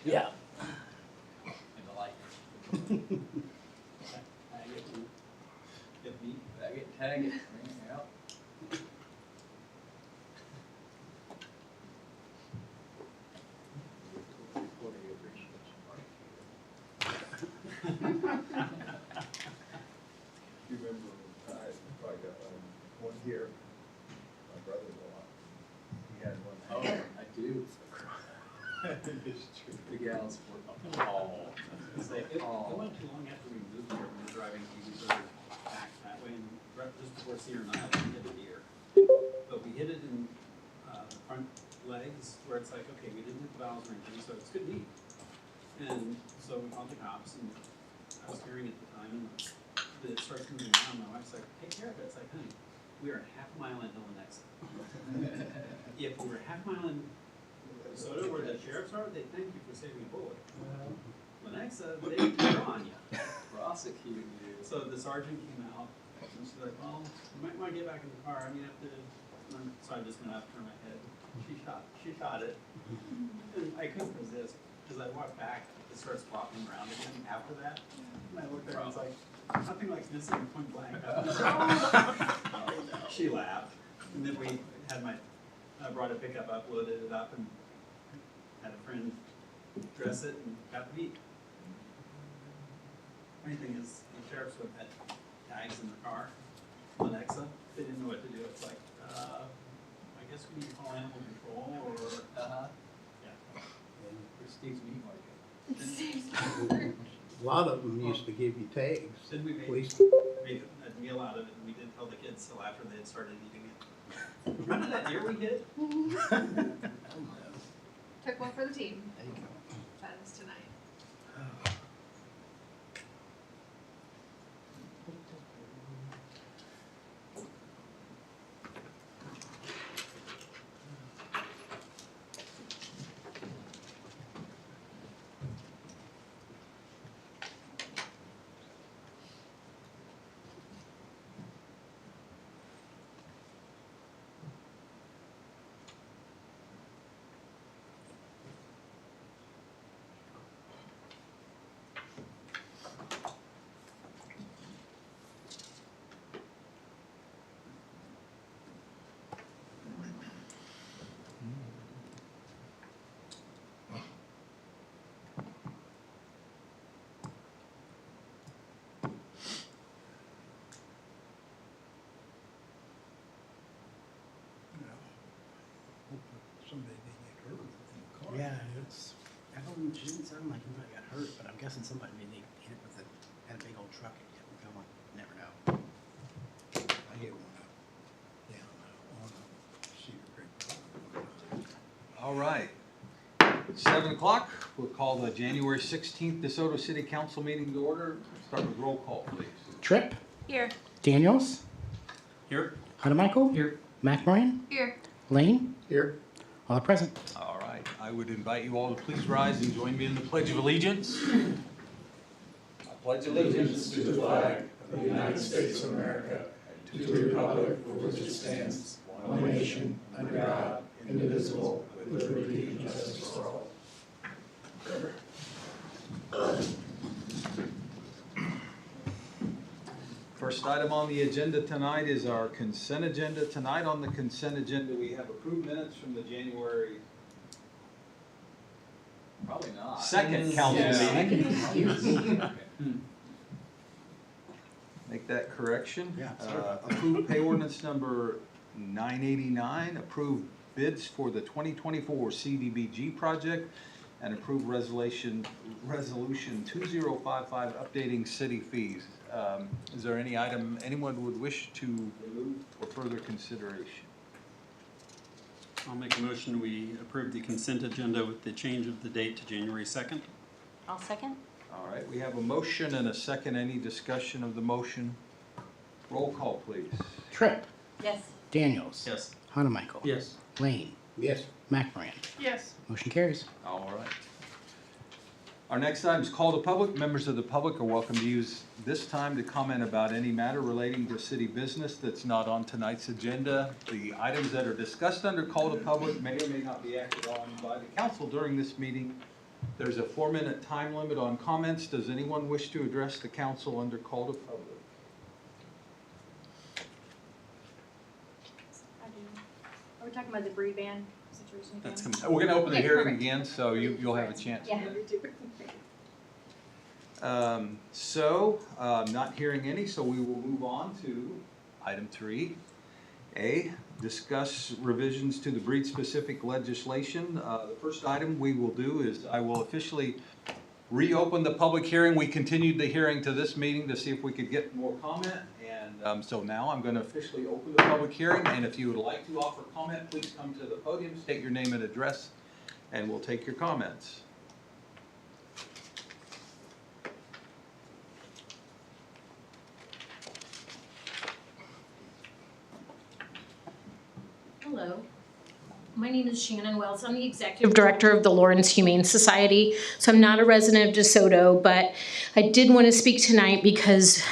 Yeah. And the light. Tag it, get me, tag it, bring it out. You remember, I probably got one here, my brother-in-law, he had one. Oh, I do. It's true. The gals were, oh. It's like, it wasn't too long after we moved here, we were driving, we drove back that way, and right just before Cedar Nile, we hit a deer. But we hit it in, the front legs, where it's like, okay, we didn't hit the valves or anything, so it's good meat. And so we called the cops, and I was hearing at the time, and it starts moving around, my wife's like, take care of it, it's like, honey, we are half a mile into Lenexa. If we were half a mile in DeSoto, where the sheriffs are, they thank you for saving a bullet. Lenexa, they turn on you. Prosecute you. So the sergeant came out, and she's like, well, you might wanna get back in the car, I mean, so I just went up, turned my head, she shot it. And I couldn't resist, because I walked back, it starts flopping around again after that. And I looked at her, and it's like, nothing like missing point blank. She laughed, and then we had I brought a pickup up, loaded it up, and had a friend dress it and got the meat. Funny thing is, the sheriff's would have had tags in the car, Lenexa, they didn't know what to do, it's like, I guess we need to call animal control, or, yeah. For Steve's meat market. A lot of them used to give you tags. Then we Police. made a meal out of it, and we didn't tell the kids till after they had started eating it. Remember that deer we hit? Took one for the team. There you go. That is tonight. Somebody did get hurt in the car. Yeah, it's, she didn't sound like anybody got hurt, but I'm guessing somebody maybe hit it with had a big old truck and kept it going. Never know. I hit one up down on Cedar Creek Road. All right. 7 o'clock, we'll call the January 16th DeSoto City Council meeting to order. Start with roll call, please. Tripp, Here. Daniels, Here. Honeymichael, Here. McMorran, Here. Lane, Here. all are present. All right, I would invite you all to please rise and join me in the Pledge of Allegiance. I pledge allegiance To the flag of the United States of America, and to the republic for which it stands, one nation, under God, indivisible, with liberty and justice for all. First item on the agenda tonight is our consent agenda. Tonight on the consent agenda, we have approved minutes from the January Probably not. 2nd council Yeah. meeting. Make that correction. Yeah, sorry. Approve pay ordinance number 989, approve bids for the 2024 CDBG project, and approve resolution 2055 updating city fees. Is there any item anyone would wish to remove for further consideration? I'll make a motion, we approve the consent agenda with the change of the date to January 2nd. I'll second. All right, we have a motion and a second. Any discussion of the motion? Roll call, please. Tripp, Yes. Daniels, Yes. Honeymichael, Yes. Lane, Yes. McMorran. Yes. Motion carries. All right. Our next item is call to public. Members of the public are welcome to use this time to comment about any matter relating to city business that's not on tonight's agenda. The items that are discussed under call to public may or may not be acted on by the council during this meeting. There's a 4-minute time limit on comments. Does anyone wish to address the council under call to public? I do. Are we talking about the breed ban situation again? We're going to open the Okay, hearing perfect. again, so you'll have a chance. Yeah. Not hearing any, so we will move on to item 3A, discuss revisions to the breed-specific legislation. The first item we will do is I will officially reopen the public hearing. We continued the hearing to this meeting to see if we could get more comment, and so now I'm going to officially open the public hearing, and if you would like to offer comment, please come to the podium, state your name and address, and we'll take your comments. Hello. My name is Shannon Wells. I'm the Executive Director of the Lawrence Humane Society. So I'm not a resident of DeSoto, but I did want to speak tonight because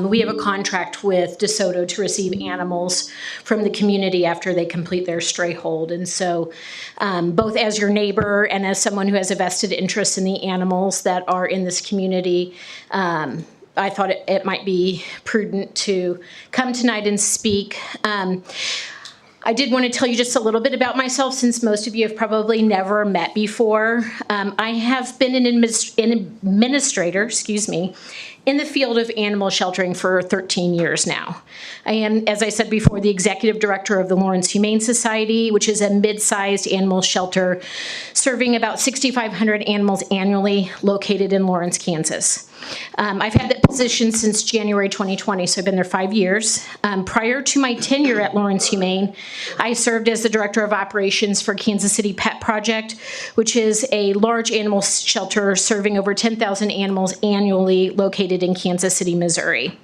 we have a contract with DeSoto to receive animals from the community after they complete their stray hold. And so both as your neighbor and as someone who has a vested interest in the animals that are in this community, I thought it might be prudent to come tonight and speak. I did want to tell you just a little bit about myself, since most of you have probably never met before. I have been an administrator, in the field of animal sheltering for 13 years now. I am, as I said before, the executive director of the Lawrence Humane Society, which is a mid-sized animal shelter serving about 6,500 animals annually, located in Lawrence, Kansas. I've had that position since January 2020, so I've been there 5 years. Prior to my tenure at Lawrence Humane, I served as the director of operations for Kansas City Pet Project, which is a large animal shelter serving over 10,000 animals annually, located in Kansas City, Missouri.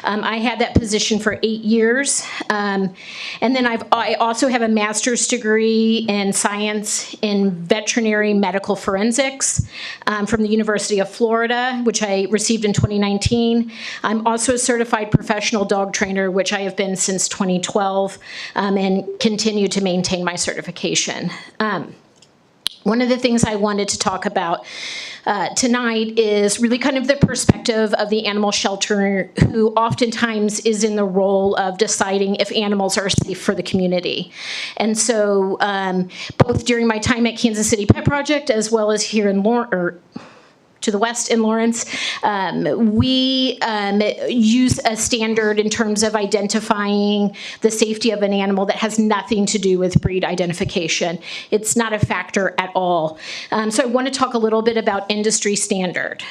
I had that position for 8 years. And then I also have a master's degree in science in veterinary medical forensics from the University of Florida, which I received in 2019. I'm also a certified professional dog trainer, which I have been since 2012, and continue to maintain my certification. One of the things I wanted to talk about tonight is really kind of the perspective of the animal shelter, who oftentimes is in the role of deciding if animals are safe for the community. And so both during my time at Kansas City Pet Project, as well as here in to the west in Lawrence, we use a standard in terms of identifying the safety of an animal that has nothing to do with breed identification. It's not a factor at all. So I want to talk a little bit about industry standard.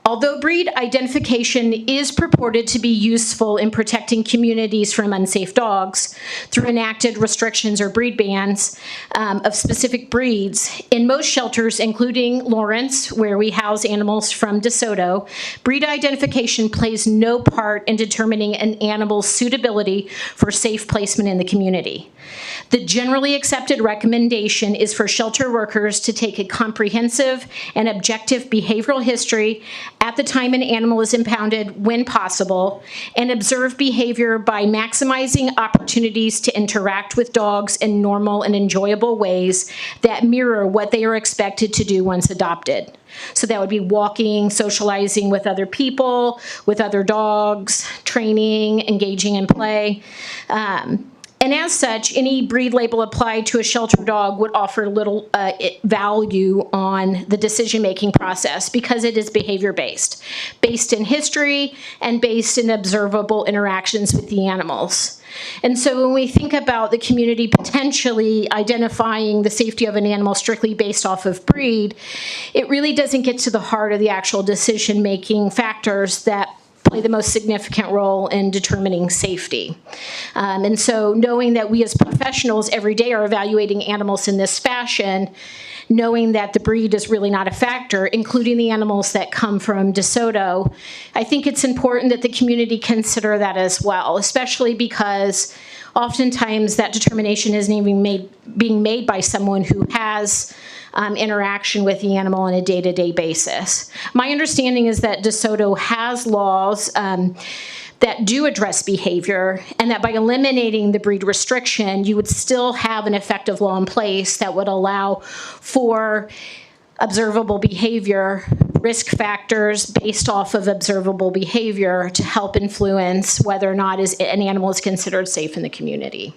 Although breed identification is purported to be useful in protecting communities from unsafe dogs through enacted restrictions or breed bans of specific breeds, in most shelters, including Lawrence, where we house animals from DeSoto, breed identification plays no part in determining an animal's suitability for safe placement in the community. The generally accepted recommendation is for shelter workers to take a comprehensive and objective behavioral history at the time an animal is impounded, when possible, and observe behavior by maximizing opportunities to interact with dogs in normal and enjoyable ways that mirror what they are expected to do once adopted. So that would be walking, socializing with other people, with other dogs, training, engaging in play. And as such, any breed label applied to a shelter dog would offer little value on the decision-making process, because it is behavior-based, based in history and based in observable interactions with the animals. And so when we think about the community potentially identifying the safety of an animal strictly based off of breed, it really doesn't get to the heart of the actual decision-making factors that play the most significant role in determining safety. And so knowing that we as professionals every day are evaluating animals in this fashion, knowing that the breed is really not a factor, including the animals that come from DeSoto, I think it's important that the community consider that as well, especially because oftentimes that determination isn't even being made by someone who has interaction with the animal on a day-to-day basis. My understanding is that DeSoto has laws that do address behavior, and that by eliminating the breed restriction, you would still have an effective law in place that would allow for observable behavior, risk factors based off of observable behavior to help influence whether or not an animal is considered safe in the community.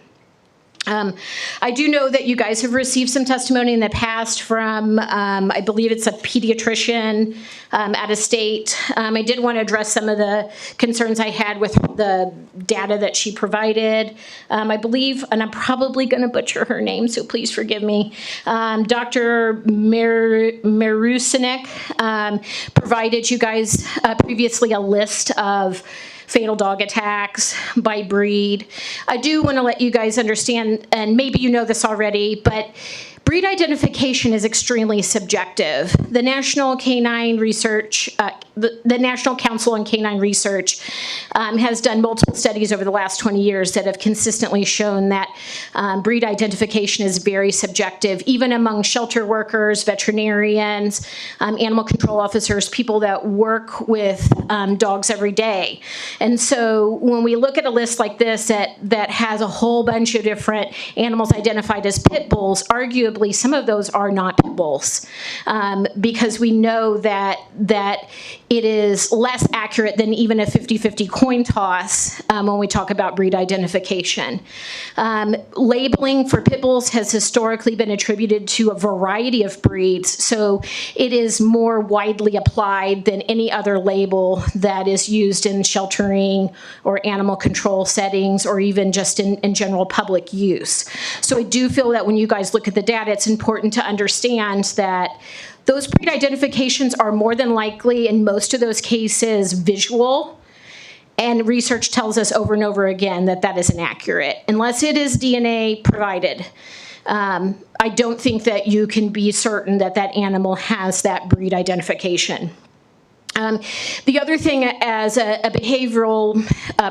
I do know that you guys have received some testimony in the past from, I believe it's a pediatrician out of state. I did want to address some of the concerns I had with the data that she provided. I believe, and I'm probably going to butcher her name, so please forgive me, Dr. Marusinek provided you guys previously a list of fatal dog attacks by breed. I do want to let you guys understand, and maybe you know this already, but breed identification is extremely subjective. The National Canine Research, the National Council on Canine Research has done multiple studies over the last 20 years that have consistently shown that breed identification is very subjective, even among shelter workers, veterinarians, animal control officers, people that work with dogs every day. And so when we look at a list like this that has a whole bunch of different animals identified as pit bulls, arguably some of those are not pit bulls, because we know that it is less accurate than even a 50-50 coin toss when we talk about breed identification. Labeling for pit bulls has historically been attributed to a variety of breeds, so it is more widely applied than any other label that is used in sheltering or animal control settings, or even just in general public use. So I do feel that when you guys look at the data, it's important to understand that those breed identifications are more than likely, in most of those cases, visual. And research tells us over and over again that that is inaccurate. Unless it is DNA provided, I don't think that you can be certain that that animal has that breed identification. The other thing, as a behavioral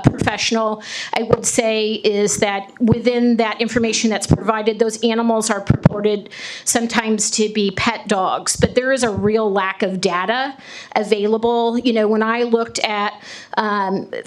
professional, I would say is that within that information that's provided, those animals are purported sometimes to be pet dogs, but there is a real lack of data available. You know, when I looked at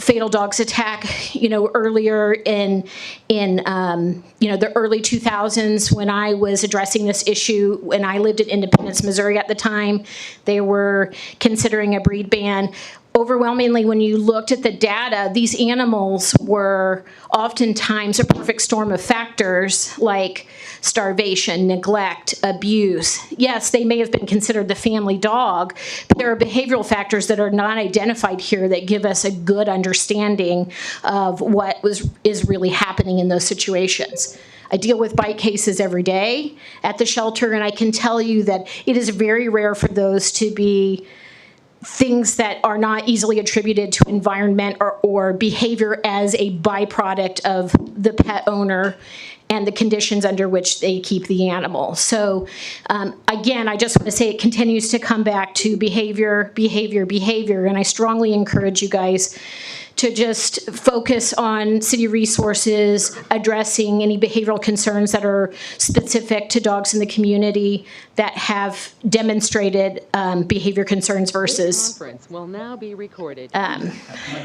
fatal dogs attack, you know, earlier in the early 2000s, when I was addressing this issue, when I lived in Independence, Missouri at the time, they were considering a breed ban. Overwhelmingly, when you looked at the data, these animals were oftentimes a perfect storm of factors like starvation, neglect, abuse. Yes, they may have been considered the family dog, but there are behavioral factors that are not identified here that give us a good understanding of what is really happening in those situations. I deal with bite cases every day at the shelter, and I can tell you that it is very rare for those to be things that are not easily attributed to environment or behavior as a byproduct of the pet owner and the conditions under which they keep the animal. So again, I just want to say it continues to come back to behavior, behavior, behavior, and I strongly encourage you guys to just focus on city resources, addressing any behavioral concerns that are specific to dogs in the community that have demonstrated behavior concerns versus, Conference will now be recorded. I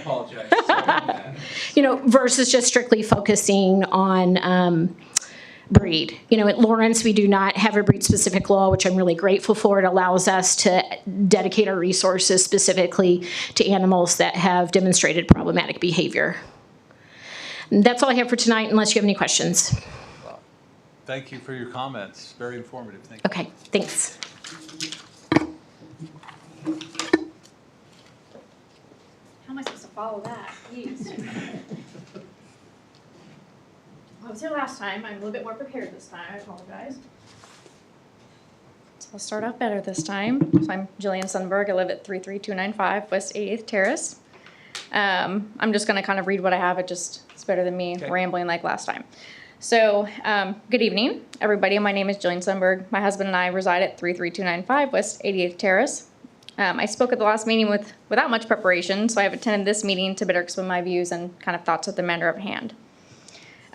apologize. Sorry about that. versus just strictly focusing on breed. At Lawrence, we do not have a breed-specific law, which I'm really grateful for. It allows us to dedicate our resources specifically to animals that have demonstrated problematic behavior. And that's all I have for tonight, unless you have any questions. Thank you for your comments. Very informative. Thank you. Okay, thanks. How am I supposed to follow that? Jeez. I was here last time. I'm a little bit more prepared this time. I apologize. So I'll start off better this time. So I'm Jillian Sundberg. I live at 33295 West 88th Terrace. I'm just going to kind of read what I have. It's better than me rambling like last time. So good evening, everybody. My name is Jillian Sundberg. My husband and I reside at 33295 West 88th Terrace. I spoke at the last meeting without much preparation, so I have attended this meeting to better explain my views and kind of thoughts of the matter at hand.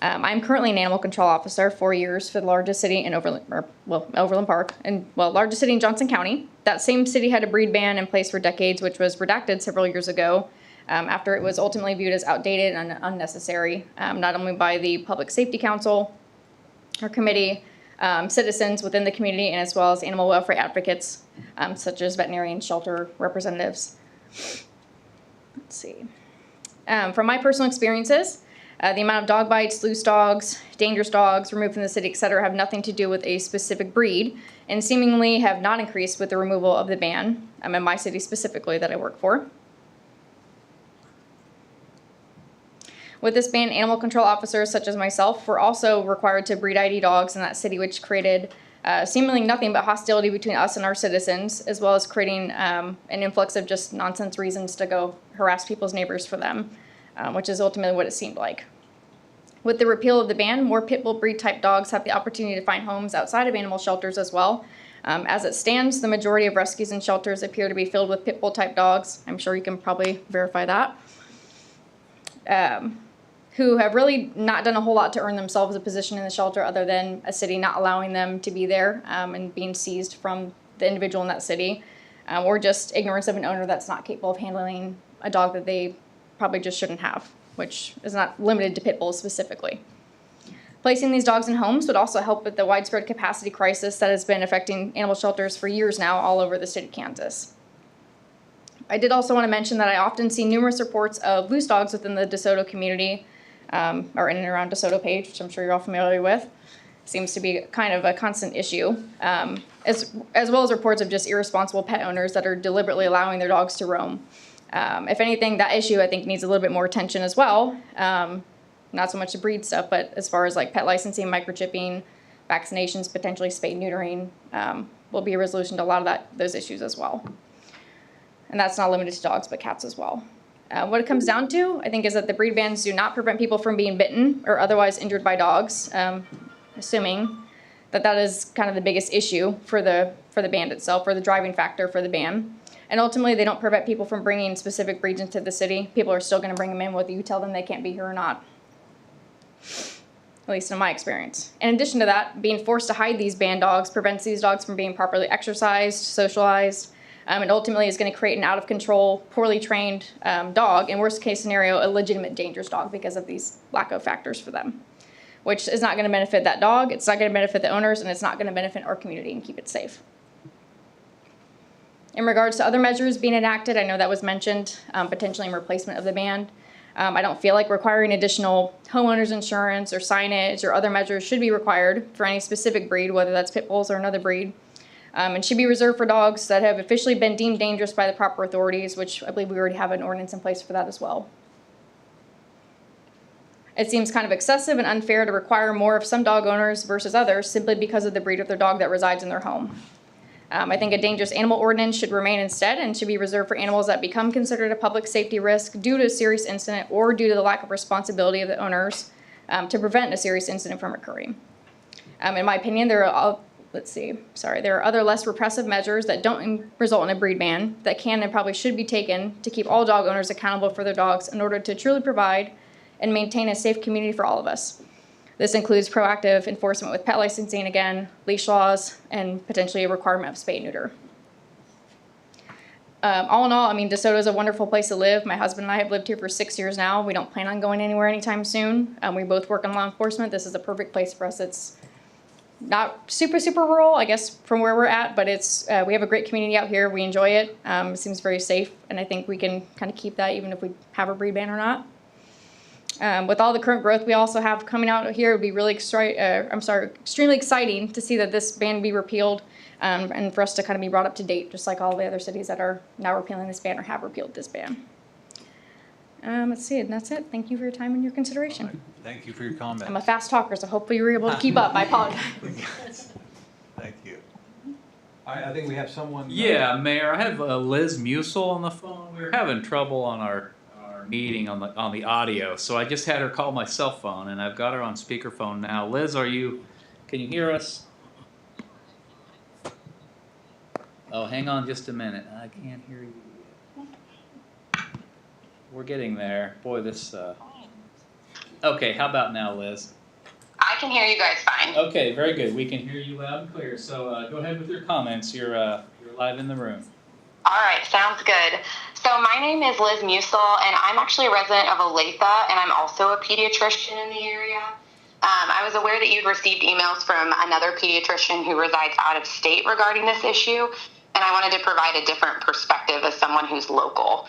I'm currently an animal control officer, 4 years for the largest city in Overland Park, and largest city in Johnson County. That same city had a breed ban in place for decades, which was redacted several years ago after it was ultimately viewed as outdated and unnecessary, not only by the Public Safety Council or committee, citizens within the community, and as well as animal welfare advocates, such as veterinarian shelter representatives. Let's see. From my personal experiences, the amount of dog bites, loose dogs, dangerous dogs removed from the city, etc., have nothing to do with a specific breed and seemingly have not increased with the removal of the ban in my city specifically that I work for. With this ban, animal control officers such as myself were also required to breed ID dogs in that city, which created seemingly nothing but hostility between us and our citizens, as well as creating an influx of just nonsense reasons to go harass people's neighbors for them. Which is ultimately what it seemed like. With the repeal of the ban, more pit bull breed type dogs have the opportunity to find homes outside of animal shelters as well. As it stands, the majority of rescues and shelters appear to be filled with pit bull type dogs. I'm sure you can probably verify that. Who have really not done a whole lot to earn themselves a position in the shelter other than a city not allowing them to be there and being seized from the individual in that city, or just ignorance of an owner that's not capable of handling a dog that they probably just shouldn't have, which is not limited to pit bulls specifically. Placing these dogs in homes would also help with the widespread capacity crisis that has been affecting animal shelters for years now all over the state of Kansas. I did also want to mention that I often see numerous reports of loose dogs within the DeSoto community, or in and around DeSoto Page, which I'm sure you're all familiar with. Seems to be kind of a constant issue, as well as reports of just irresponsible pet owners that are deliberately allowing their dogs to roam. If anything, that issue I think needs a little bit more attention as well. Not so much the breed stuff, but as far as like pet licensing, microchipping, vaccinations, potentially spay neutering, will be a resolution to a lot of those issues as well. And that's not limited to dogs, but cats as well. What it comes down to, I think, is that the breed bans do not prevent people from being bitten or otherwise injured by dogs, assuming that is kind of the biggest issue for the ban itself, or the driving factor for the ban. And ultimately, they don't prevent people from bringing specific breeds into the city. People are still going to bring them in whether you tell them they can't be here or not, at least in my experience. In addition to that, being forced to hide these banned dogs prevents these dogs from being properly exercised, socialized, and ultimately is going to create an out-of-control, poorly trained dog, in worst case scenario, a legitimate dangerous dog because of these lack of factors for them, which is not going to benefit that dog, it's not going to benefit the owners, and it's not going to benefit our community and keep it safe. In regards to other measures being enacted, I know that was mentioned, potentially in replacement of the ban. I don't feel like requiring additional homeowners insurance or signage or other measures should be required for any specific breed, whether that's pit bulls or another breed, and should be reserved for dogs that have officially been deemed dangerous by the proper authorities, which I believe we already have an ordinance in place for that as well. It seems kind of excessive and unfair to require more of some dog owners versus others simply because of the breed of their dog that resides in their home. I think a dangerous animal ordinance should remain instead and should be reserved for animals that become considered a public safety risk due to a serious incident or due to the lack of responsibility of the owners to prevent a serious incident from occurring. In my opinion, there are other less repressive measures that don't result in a breed ban that can and probably should be taken to keep all dog owners accountable for their dogs in order to truly provide and maintain a safe community for all of us. This includes proactive enforcement with pet licensing, again, leash laws, and potentially a requirement of spay and neuter. All in all, I mean, DeSoto is a wonderful place to live. My husband and I have lived here for 6 years now. We don't plan on going anywhere anytime soon. We both work in law enforcement. This is a perfect place for us. It's not super, super rural, I guess, from where we're at, but it's we have a great community out here. We enjoy it. It seems very safe, and I think we can kind of keep that even if we have a breed ban or not. With all the current growth we also have coming out here, it would be really extremely exciting to see that this ban be repealed and for us to kind of be brought up to date, just like all the other cities that are now repealing this ban or have repealed this ban. Let's see, and that's it. Thank you for your time and your consideration. Right. Thank you for your comment. I'm a fast talker, so hopefully you were able to keep up. I apologize. Thank you. I think we have someone. Yeah, Mayor, I have Liz Musel on the phone. We were having trouble on our meeting on the audio, so I just had her call my cell phone, and I've got her on speakerphone now. Liz, can you hear us? Oh, hang on just a minute. I can't hear you. We're getting there. Boy, this Okay, how about now, Liz? I can hear you guys fine. Okay, very good. We can hear you loud and clear. So go ahead with your comments. You're live in the room. All right, sounds good. So my name is Liz Musel, and I'm actually a resident of Olathe, and I'm also a pediatrician in the area. I was aware that you'd received emails from another pediatrician who resides out of state regarding this issue, and I wanted to provide a different perspective as someone who's local.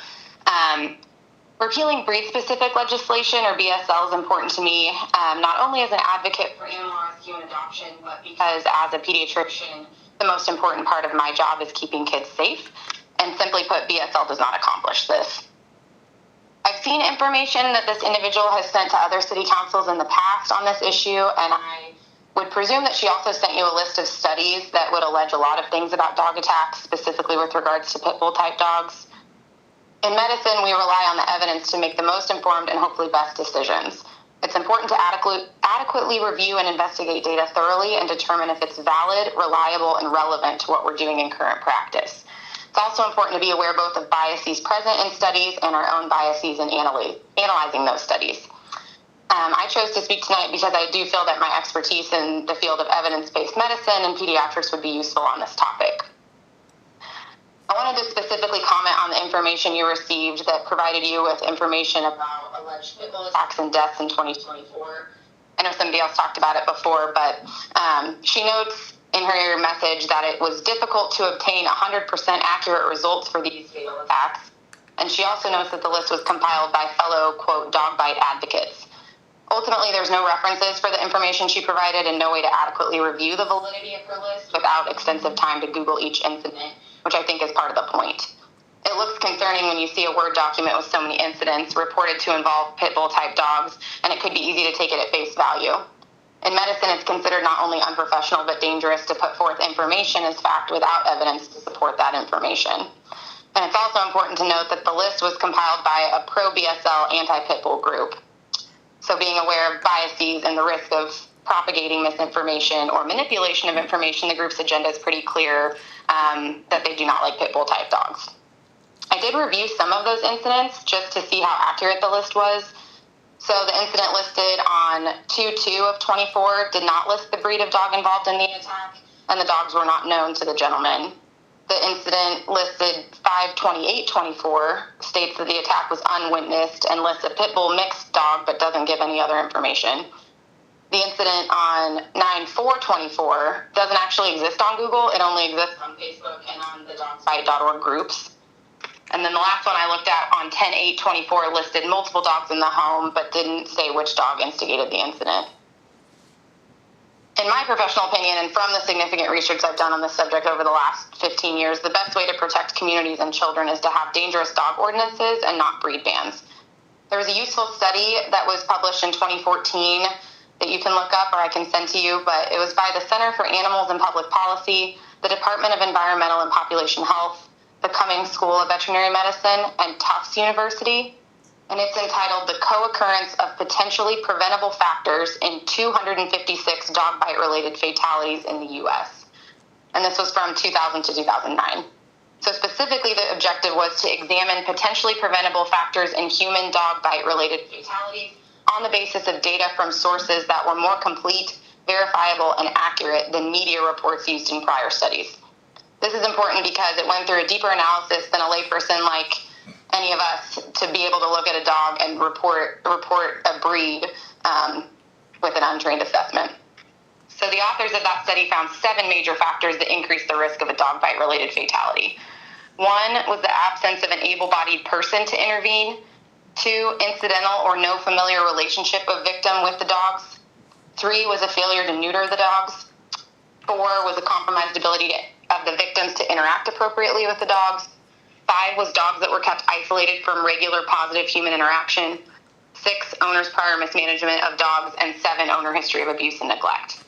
Repealing breed-specific legislation, or BSL, is important to me, not only as an advocate for animal rescue and adoption, but because as a pediatrician, the most important part of my job is keeping kids safe. And simply put, BSL does not accomplish this. I've seen information that this individual has sent to other city councils in the past on this issue, and I would presume that she also sent you a list of studies that would allege a lot of things about dog attacks, specifically with regards to pit bull type dogs. In medicine, we rely on the evidence to make the most informed and hopefully best decisions. It's important to adequately review and investigate data thoroughly and determine if it's valid, reliable, and relevant to what we're doing in current practice. It's also important to be aware both of biases present in studies and our own biases in analyzing those studies. I chose to speak tonight because I do feel that my expertise in the field of evidence-based medicine and pediatrics would be useful on this topic. I wanted to specifically comment on the information you received that provided you with information about alleged pit bull attacks and deaths in 2024. I know somebody else talked about it before, but she notes in her message that it was difficult to obtain 100% accurate results for these fatal attacks. And she also notes that the list was compiled by fellow, quote, dog bite advocates. Ultimately, there's no references for the information she provided and no way to adequately review the validity of her list without extensive time to Google each incident, which I think is part of the point. It looks concerning when you see a Word document with so many incidents reported to involve pit bull type dogs, and it could be easy to take it at face value. In medicine, it's considered not only unprofessional but dangerous to put forth information as fact without evidence to support that information. And it's also important to note that the list was compiled by a pro-BSL anti-pit bull group. So being aware of biases and the risk of propagating misinformation or manipulation of information, the group's agenda is pretty clear that they do not like pit bull type dogs. I did review some of those incidents just to see how accurate the list was. So the incident listed on 2/2 of 24 did not list the breed of dog involved in the attack, and the dogs were not known to the gentleman. The incident listed 5/28/24 states that the attack was unwitnessed and lists a pit bull mixed dog but doesn't give any other information. The incident on 9/4/24 doesn't actually exist on Google. It only exists on Facebook and on the dogfight.org groups. And then the last one I looked at on 10/8/24 listed multiple dogs in the home, but didn't say which dog instigated the incident. In my professional opinion, and from the significant research I've done on this subject over the last 15 years, the best way to protect communities and children is to have dangerous dog ordinances and not breed bans. There was a useful study that was published in 2014 that you can look up or I can send to you, but it was by the Center for Animals and Public Policy, the Department of Environmental and Population Health, the Cummings School of Veterinary Medicine, and Tufts University, and it's entitled The Co-Occurrence of Potentially Preventable Factors in 256 Dog Bite-Related Fatalities in the U.S. And this was from 2000 to 2009. So specifically, the objective was to examine potentially preventable factors in human dog bite-related fatalities on the basis of data from sources that were more complete, verifiable, and accurate than media reports used in prior studies. This is important because it went through a deeper analysis than a layperson like any of us to be able to look at a dog and report a breed with an untrained assessment. So the authors of that study found 7 major factors that increase the risk of a dog bite-related fatality. 1 was the absence of an able-bodied person to intervene. 2, incidental or no familiar relationship of victim with the dogs. 3 was a failure to neuter the dogs. 4 was a compromised ability of the victims to interact appropriately with the dogs. 5 was dogs that were kept isolated from regular positive human interaction. 6, owner's prior mismanagement of dogs, and 7, owner history of abuse and neglect.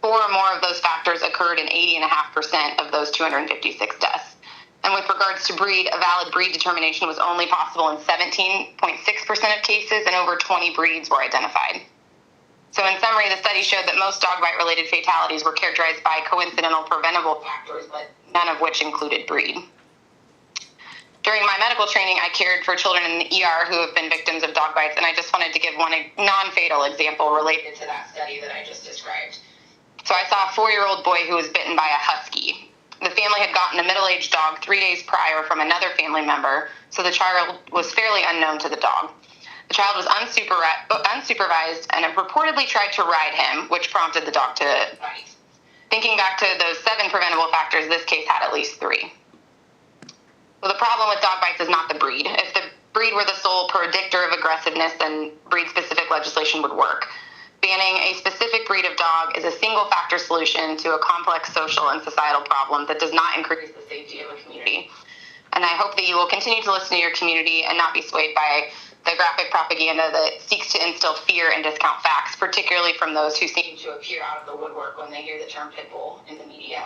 4 or more of those factors occurred in 80.5% of those 256 deaths. And with regards to breed, a valid breed determination was only possible in 17.6% of cases, and over 20 breeds were identified. So in summary, the study showed that most dog bite-related fatalities were characterized by coincidental preventable factors, but none of which included breed. During my medical training, I cared for children in the ER who have been victims of dog bites, and I just wanted to give one non-fatal example related to that study that I just described. So I saw a 4-year-old boy who was bitten by a husky. The family had gotten a middle-aged dog 3 days prior from another family member, so the child was fairly unknown to the dog. The child was unsupervised and reportedly tried to ride him, which prompted the dog to bite. Thinking back to those 7 preventable factors, this case had at least 3. So the problem with dog bites is not the breed. If the breed were the sole predictor of aggressiveness, then breed-specific legislation would work. Banning a specific breed of dog is a single-factor solution to a complex social and societal problem that does not increase the safety of a community. And I hope that you will continue to listen to your community and not be swayed by the graphic propaganda that seeks to instill fear and discount facts, particularly from those who seem to appear out of the woodwork when they hear the term pit bull in the media.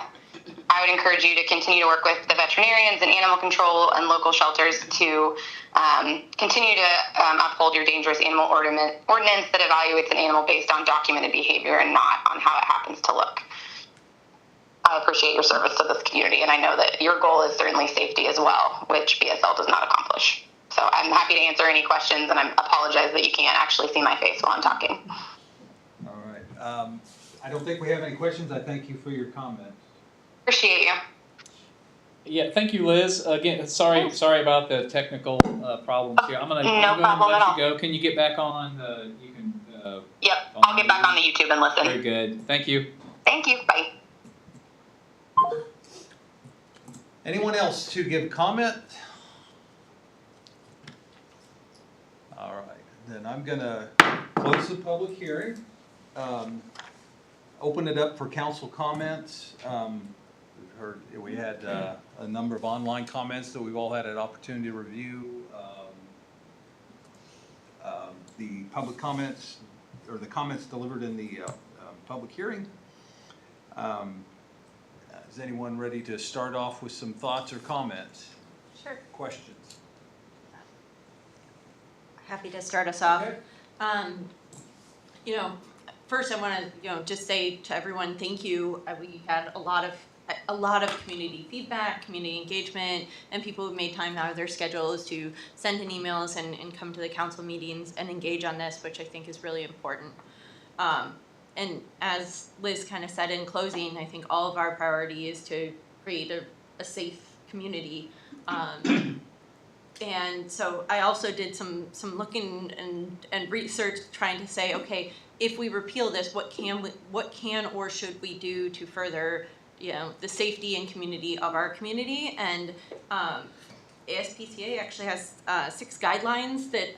I would encourage you to continue to work with the veterinarians and animal control and local shelters to continue to uphold your dangerous animal ordinance that evaluates an animal based on documented behavior and not on how it happens to look. I appreciate your service to this community, and I know that your goal is certainly safety as well, which BSL does not accomplish. So I'm happy to answer any questions, and I apologize that you can't actually see my face while I'm talking. All right. I don't think we have any questions. I thank you for your comment. Appreciate you. Yeah, thank you, Liz. Again, sorry about the technical problems here. I'm gonna let you go. Can you get back on? You can. Yep, I'll get back on the YouTube and listen. Very good. Thank you. Thank you. Bye. Anyone else to give comment? All right, then I'm gonna close the public hearing. Open it up for council comments. We had a number of online comments that we've all had an opportunity to review. The public comments, or the comments delivered in the public hearing. Is anyone ready to start off with some thoughts or comments? Sure. Questions? Happy to start us off. Okay. First I want to, just say to everyone, thank you. We had a lot of community feedback, community engagement, and people who made time out of their schedules to send in emails and come to the council meetings and engage on this, which I think is really important. And as Liz kind of said in closing, I think all of our priority is to create a safe community. And so I also did some looking and research trying to say, okay, if we repeal this, what can or should we do to further, the safety and community of our community? And ASPCA actually has 6 guidelines that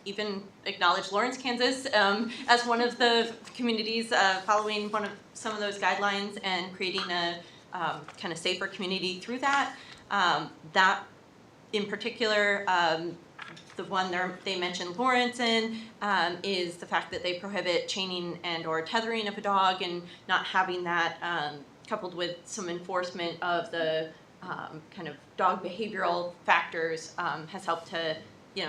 even acknowledge Lawrence, Kansas as one of the communities following some of those guidelines and creating a kind of safer community through that. That in particular, the one they mentioned Lawrence in is the fact that they prohibit chaining and or tethering of a dog, and not having that coupled with some enforcement of the kind of dog behavioral factors has helped to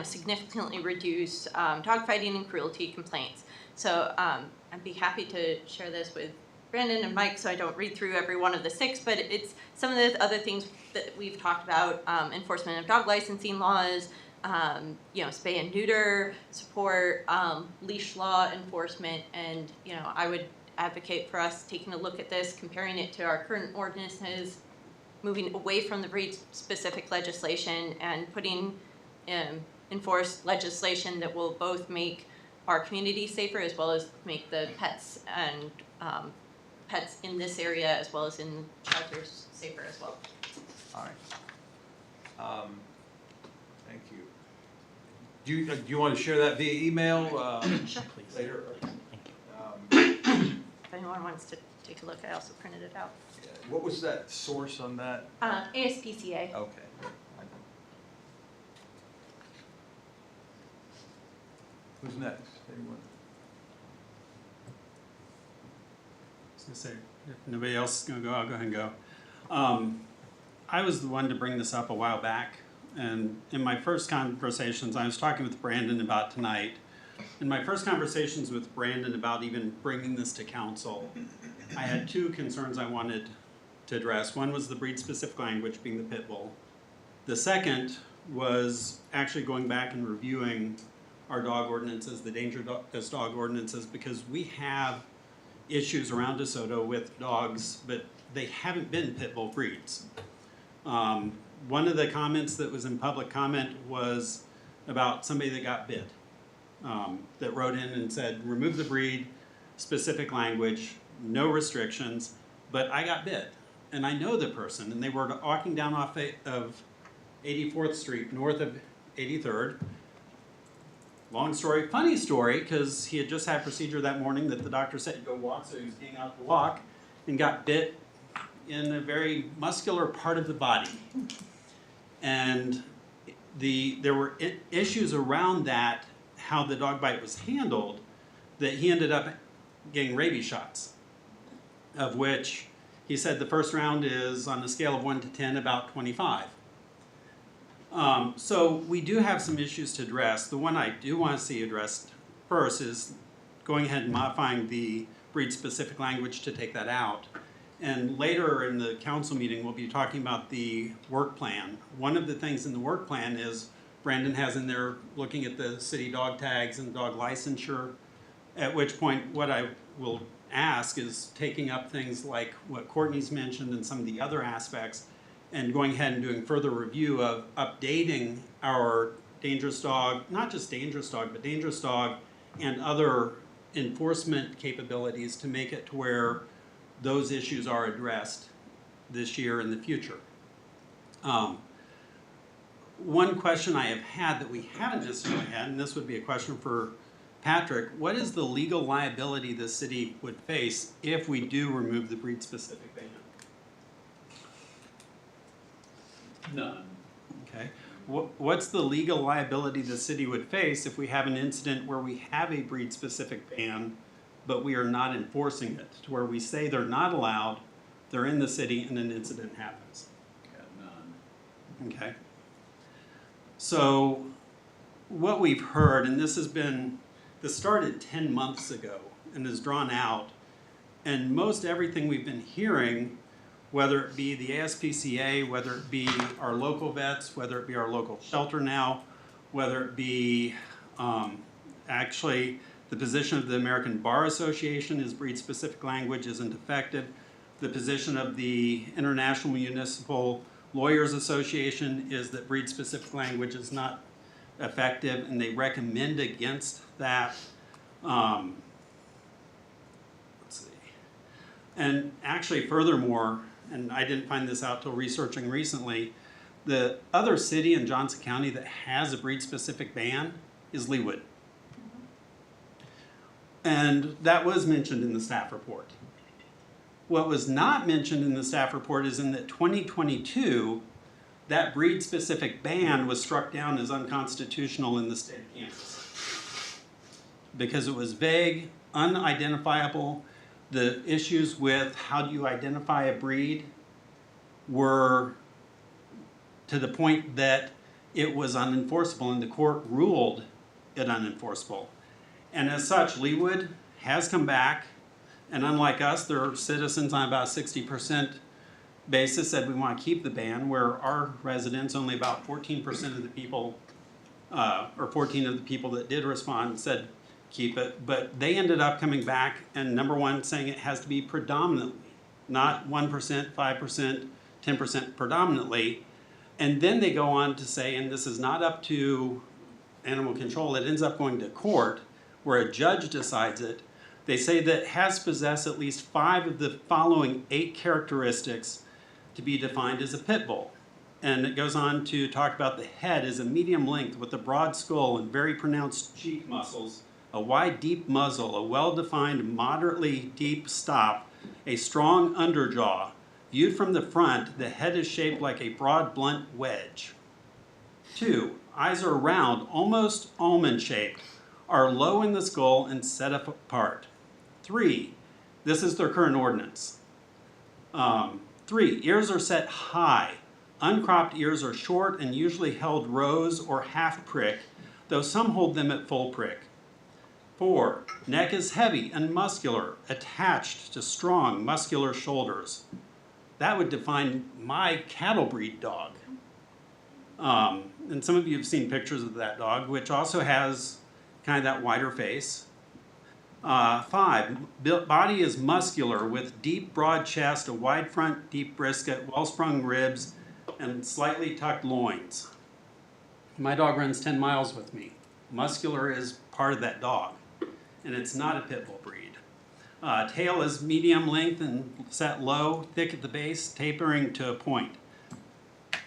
significantly reduce dog fighting and cruelty complaints. So I'd be happy to share this with Brandon and Mike so I don't read through every one of the 6, but it's some of the other things that we've talked about, enforcement of dog licensing laws, spay and neuter support, leash law enforcement, and I would advocate for us taking a look at this, comparing it to our current ordinances, moving away from the breed-specific legislation and putting enforced legislation that will both make our community safer as well as make the pets and pets in this area as well as in shelters safer as well. All right. Thank you. Do you want to share that via email Sure, please. later? Thank you. If anyone wants to take a look, I also printed it out. What was that source on that? ASPCA. Okay. Who's next? Anyone? I was gonna say, if nobody else is gonna go, I'll go ahead and go. I was the one to bring this up a while back, and in my first conversations, I was talking with Brandon about tonight. In my first conversations with Brandon about even bringing this to council, I had 2 concerns I wanted to address. One was the breed-specific language being the pit bull. The second was actually going back and reviewing our dog ordinances, the dangerous dog ordinances, because we have issues around DeSoto with dogs, but they haven't been pit bull breeds. One of the comments that was in public comment was about somebody that got bit, that wrote in and said, remove the breed, specific language, no restrictions, but I got bit. And I know the person, and they were walking down off of 84th Street, north of 83rd. Long story, funny story, because he had just had a procedure that morning that the doctor said to go walk, so he was getting out to walk and got bit in a very muscular part of the body. And there were issues around that, how the dog bite was handled, that he ended up getting rabies shots, of which he said the first round is, on a scale of 1 to 10, about 25. So we do have some issues to address. The one I do want to see addressed first is going ahead and modifying the breed-specific language to take that out. And later in the council meeting, we'll be talking about the work plan. One of the things in the work plan is Brandon has in there looking at the city dog tags and dog licensure, at which point what I will ask is taking up things like what Courtney's mentioned and some of the other aspects, and going ahead and doing further review of updating our dangerous dog, not just dangerous dog, but dangerous dog and other enforcement capabilities to make it to where those issues are addressed this year and the future. One question I have had that we haven't just had, and this would be a question for Patrick, what is the legal liability the city would face if we do remove the breed-specific ban? None. Okay. What's the legal liability the city would face if we have an incident where we have a breed-specific ban, but we are not enforcing it, to where we say they're not allowed, they're in the city, and an incident happens? Yeah, none. Okay. So what we've heard, and this started 10 months ago and is drawn out, and most everything we've been hearing, whether it be the ASPCA, whether it be our local vets, whether it be our local shelter now, whether it be actually the position of the American Bar Association is breed-specific language isn't effective. The position of the International Municipal Lawyers Association is that breed-specific language is not effective, and they recommend against that. Let's see. And actually, furthermore, and I didn't find this out till researching recently, the other city in Johnson County that has a breed-specific ban is Leawood. And that was mentioned in the staff report. What was not mentioned in the staff report is in that 2022, that breed-specific ban was struck down as unconstitutional in the state of Kansas because it was vague, unidentifiable. The issues with how do you identify a breed were to the point that it was unenforceable, and the court ruled it unenforceable. And as such, Leawood has come back, and unlike us, their citizens on about 60% basis said we want to keep the ban, where our residents, only about 14% of the people, or 14 of the people that did respond said keep it. But they ended up coming back and, number one, saying it has to be predominantly, not 1%, 5%, 10% predominantly. And then they go on to say, and this is not up to animal control, it ends up going to court where a judge decides it. They say that has possessed at least 5 of the following 8 characteristics to be defined as a pit bull. And it goes on to talk about the head as a medium length with a broad skull and very pronounced cheek muscles, a wide, deep muzzle, a well-defined, moderately deep stop, a strong underjaw. Viewed from the front, the head is shaped like a broad, blunt wedge. 2, eyes are round, almost almond-shaped, are low in the skull and set up apart. 3, this is their current ordinance. 3, ears are set high. Uncropped ears are short and usually held rose or half prick, though some hold them at full prick. 4, neck is heavy and muscular, attached to strong, muscular shoulders. That would define my cattle breed dog. And some of you have seen pictures of that dog, which also has kind of that wider face. 5, body is muscular with deep, broad chest, a wide front, deep brisket, well-sprung ribs, and slightly tucked loins. My dog runs 10 miles with me. Muscular is part of that dog, and it's not a pit bull breed. Tail is medium length and set low, thick at the base, tapering to a point.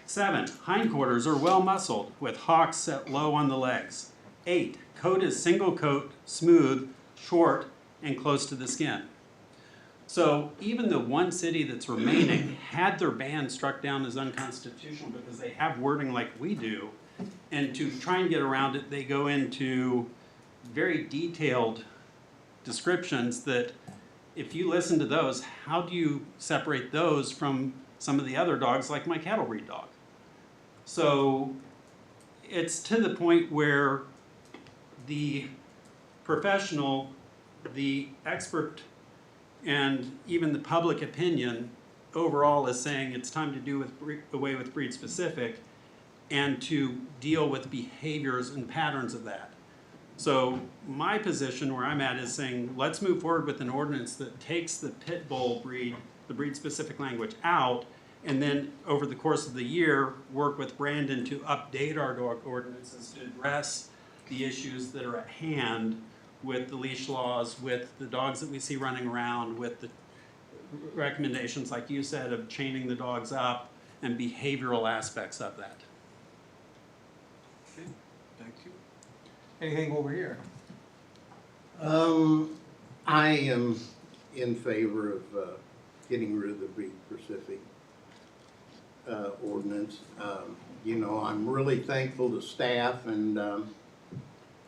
7, hindquarters are well muscled with hocks set low on the legs. 8, coat is single coat, smooth, short, and close to the skin. So even the one city that's remaining had their ban struck down as unconstitutional because they have wording like we do, and to try and get around it, they go into very detailed descriptions that if you listen to those, how do you separate those from some of the other dogs like my cattle breed dog? So it's to the point where the professional, the expert, and even the public opinion overall is saying it's time to do away with breed specific and to deal with behaviors and patterns of that. So my position where I'm at is saying let's move forward with an ordinance that takes the pit bull breed, the breed specific language out, and then over the course of the year work with Brandon to update our dog ordinances to address the issues that are at hand with the leash laws, with the dogs that we see running around, with the recommendations, like you said, of chaining the dogs up and behavioral aspects of that. Okay, thank you. Anything over here? I am in favor of getting rid of the breed specific ordinance. You know, I'm really thankful to staff and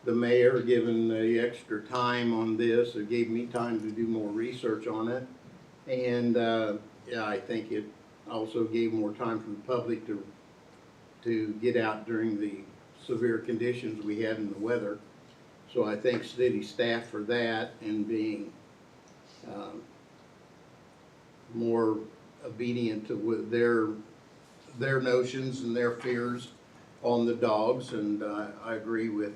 the mayor giving the extra time on this. It gave me time to do more research on it. And yeah, I think it also gave more time for the public to get out during the severe conditions we had in the weather. So I thank city staff for that and being more obedient to their notions and their fears on the dogs. And I agree with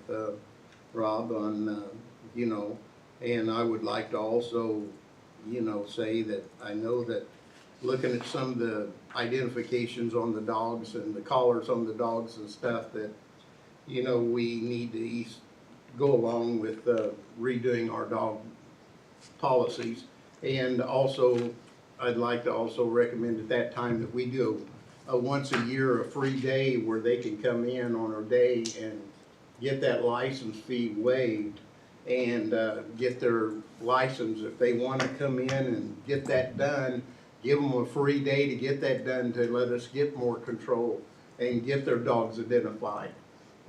Rob on, you know, and I would like to also, you know, say that I know that looking at some of the identifications on the dogs and the collars on the dogs and stuff that, you know, we need to go along with redoing our dog policies. And also, I'd like to also recommend at that time that we do a once a year, a free day where they can come in on our day and get that license fee waived and get their license. If they want to come in and get that done, give them a free day to get that done to let us get more control and get their dogs identified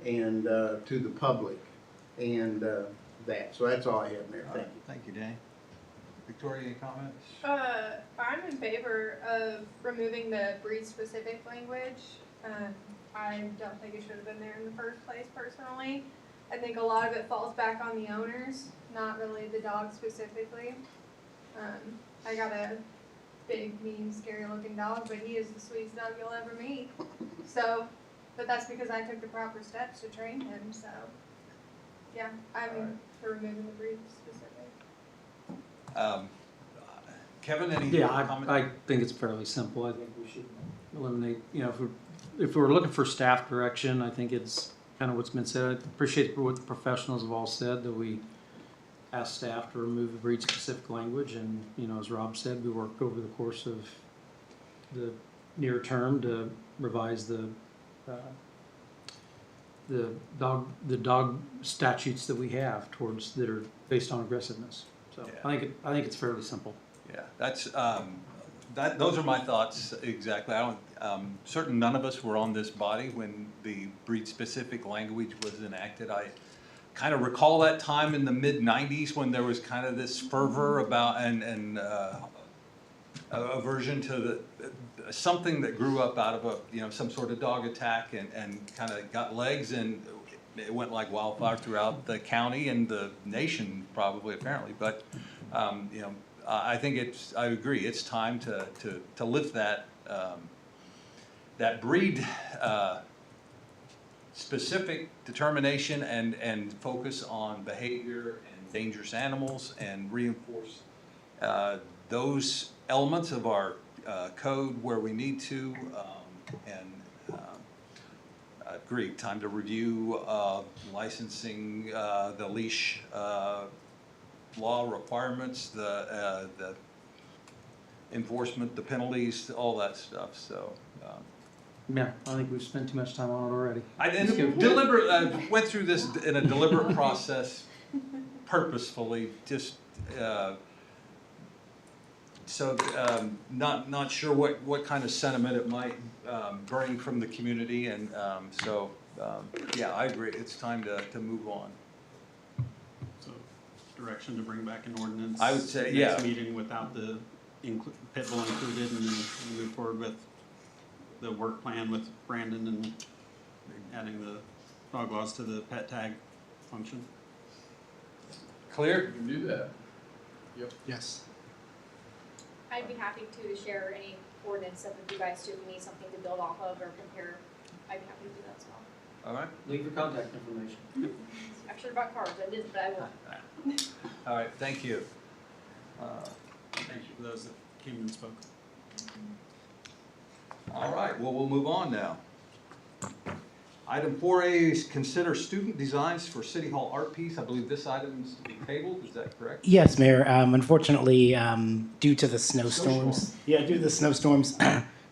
and to the public and that. So that's all I have, Mayor. Thank you. Thank you, Danny. Victoria, any comments? I'm in favor of removing the breed-specific language. I don't think it should have been there in the first place, personally. I think a lot of it falls back on the owners, not really the dog specifically. I got a big, mean, scary-looking dog, but he is the sweetest dog you'll ever meet. So, but that's because I took the proper steps to train him, so. Yeah, I'm for removing the breed-specific. Kevin, any comment? I think it's fairly simple. I think we should eliminate, you know, if we're looking for staff direction, I think it's kind of what's been said. I appreciate what the professionals have all said, that we ask staff to remove the breed-specific language. And, you know, as Rob said, we worked over the course of the near term to revise the dog statutes that we have that are based on aggressiveness. So yeah. I think it's fairly simple. Yeah, that's those are my thoughts exactly. I don't certain none of us were on this body when the breed-specific language was enacted. I kind of recall that time in the mid-90s when there was kind of this fervor about and aversion to something that grew up out of some sort of dog attack and kind of got legs, and it went like wildfire throughout the county and the nation, probably, apparently. But I think I agree. It's time to lift that that breed specific determination and focus on behavior and dangerous animals and reinforce those elements of our code where we need to, agree, time to review licensing, the leash law requirements, the enforcement, the penalties, all that stuff, so. Yeah, I think we've spent too much time on it already. I Let's go. went through this in a deliberate process purposefully, just not sure what kind of sentiment it might bring from the community, and yeah, I agree. It's time to move on. So, direction to bring back an ordinance. I would say, yeah. Next meeting without the pit bull included, and then move forward with the work plan with Brandon and adding the dog laws to the pet tag function. Clear? You can do that. Yep. Yes. I'd be happy to share any ordinance stuff with you guys too, if you need something to build off of or compare. I'd be happy to do that as well. All right. Leave your contact information. I've sure bought cards, I didn't, but I will. All right, thank you. Thank you for those that came and spoke. All right, well, we'll move on now. Item 4A is consider student designs for City Hall art piece. I believe this item is to be tabled, is that correct? Yes, Mayor. Unfortunately, due to the snowstorms, due to the snowstorms,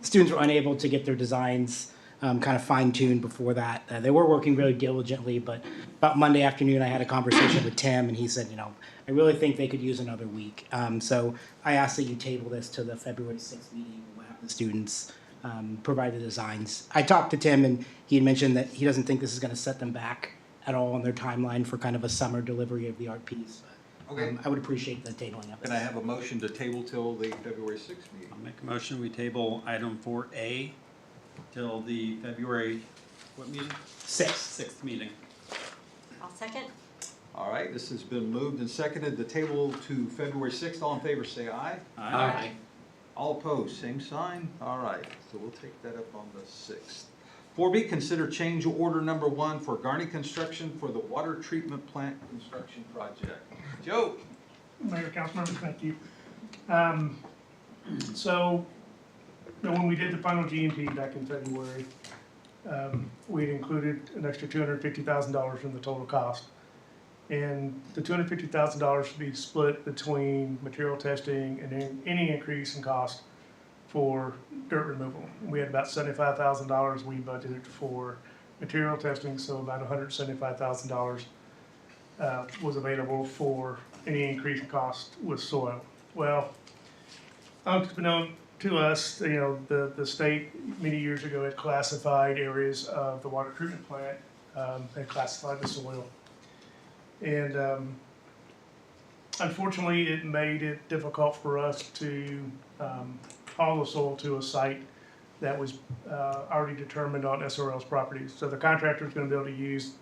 students were unable to get their designs kind of fine-tuned before that. They were working really diligently, but about Monday afternoon, I had a conversation with Tim, and he said, I really think they could use another week. So I asked that you table this to the February 6th meeting. We'll have the students provide the designs. I talked to Tim, and he had mentioned that he doesn't think this is going to set them back at all on their timeline for kind of a summer delivery of the art piece. But, Okay. I would appreciate the tabling of it. Can I have a motion to table till the February 6th meeting? I'll make a motion, we table item 4A till the February, what meeting? 6th meeting. I'll second. All right, this has been moved and seconded. The table to February 6th. All in favor, say aye. Aye. All opposed, same sign. All right, so we'll take that up on the 6th. 4B, consider change order number 1 for Garney Construction for the water treatment plant construction project. Joe? Mayor, council members, thank you. So, when we did the final G&P back in February, we had included an extra $250,000 in the total cost. And the $250,000 should be split between material testing and then any increase in cost for dirt removal. We had about $75,000 we budgeted for material testing, so about $175,000 was available for any increased cost with soil. Well, unbeknown to us, the state many years ago had classified areas of the water treatment plant and classified the soil. And unfortunately, it made it difficult for us to haul the soil to a site that was already determined on SRL's properties. So the contractor is going to be able to use,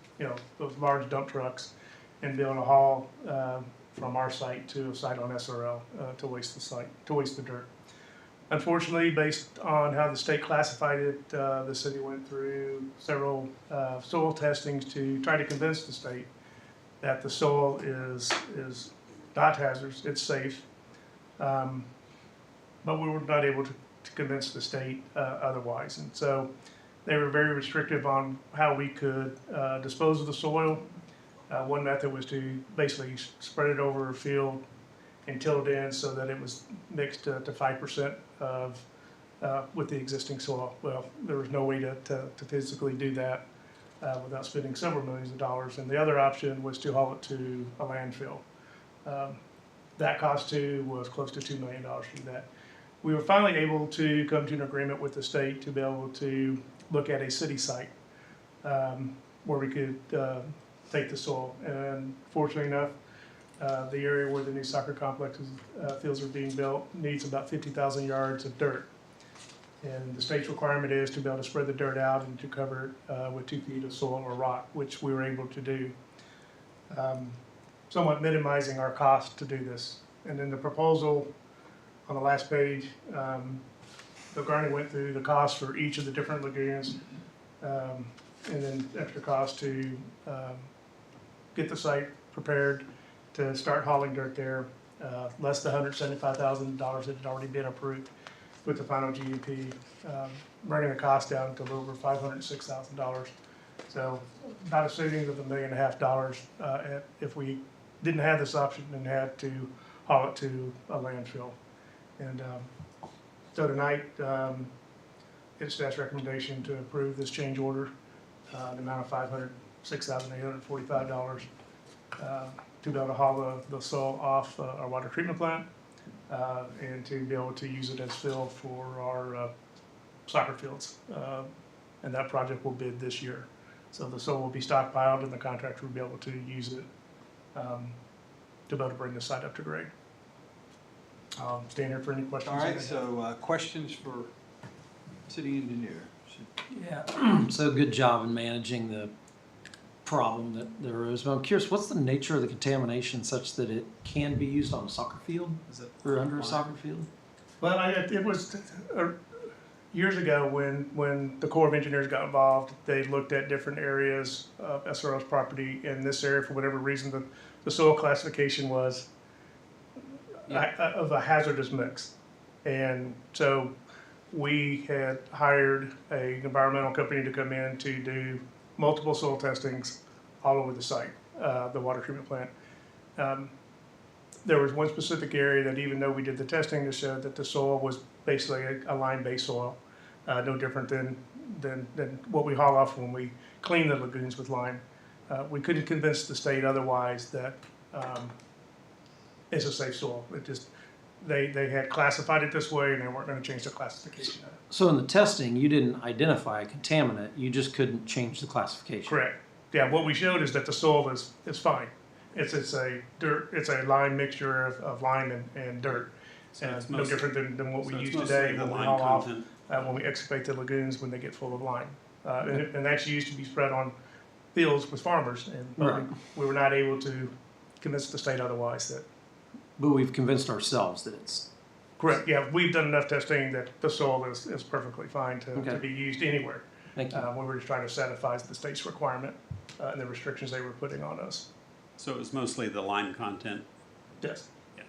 those large dump trucks and be able to haul from our site to a site on SRL to waste the dirt. Unfortunately, based on how the state classified it, the city went through several soil testings to try to convince the state that the soil is not hazardous, it's safe. But we were not able to convince the state otherwise. And so they were very restrictive on how we could dispose of the soil. One method was to basically spread it over a field and till it in so that it was mixed to 5% of with the existing soil. Well, there was no way to physically do that without spending several millions of dollars. And the other option was to haul it to a landfill. That cost too was close to $2 million to do that. We were finally able to come to an agreement with the state to be able to look at a city site where we could take the soil. And fortunately enough, the area where the new soccer complexes fields are being built needs about 50,000 yards of dirt. And the state's requirement is to be able to spread the dirt out and to cover it with 2 feet of soil or rock, which we were able to do, somewhat minimizing our cost to do this. And then the proposal on the last page, the Garney went through the cost for each of the different lagoons, and then extra cost to get the site prepared to start hauling dirt there. Less than $175,000 that had already been approved with the final GUP, bringing the cost down to a little over $506,000. So about a savings of $1.5 million if we didn't have this option and had to haul it to a landfill. And so tonight, it's staff's recommendation to approve this change order, the amount of $506,845 to be able to haul the soil off our water treatment plant and to be able to use it as fill for our soccer fields. And that project will bid this year. So the soil will be stockpiled and the contractor will be able to use it to be able to bring the site up to grade. Stand here for any questions. All right, so questions for city engineer? Yeah, so good job in managing the problem that there is. But I'm curious, what's the nature of the contamination such that it can be used on a soccer field? Is it or under a soccer field? Well, it was years ago when the Corps of Engineers got involved. They looked at different areas of SRL's property. In this area, for whatever reason, the soil classification was of a hazardous mix. And so we had hired an environmental company to come in to do multiple soil testings all over the site, the water treatment plant. There was one specific area that even though we did the testing that showed that the soil was basically a lime-based soil, no different than what we haul off when we clean the lagoons with lime. We couldn't convince the state otherwise that it's a safe soil. It just, they had classified it this way and they weren't going to change the classification of it. So in the testing, you didn't identify a contaminant, you just couldn't change the classification. Correct. Yeah, what we showed is that the soil is fine. It's a lime mixture of lime and dirt. So it's no different than what we use today when we haul off, when we excavate the lagoons when they get full of lime. And actually used to be spread on fields with farmers, and we were not able to convince the state otherwise that. But we've convinced ourselves that it's correct. Yeah, we've done enough testing that the soil is perfectly fine to be used anywhere. Thank you. We were just trying to satisfy the state's requirement and the restrictions they were putting on us. So it was mostly the lime content? Yes. Yeah.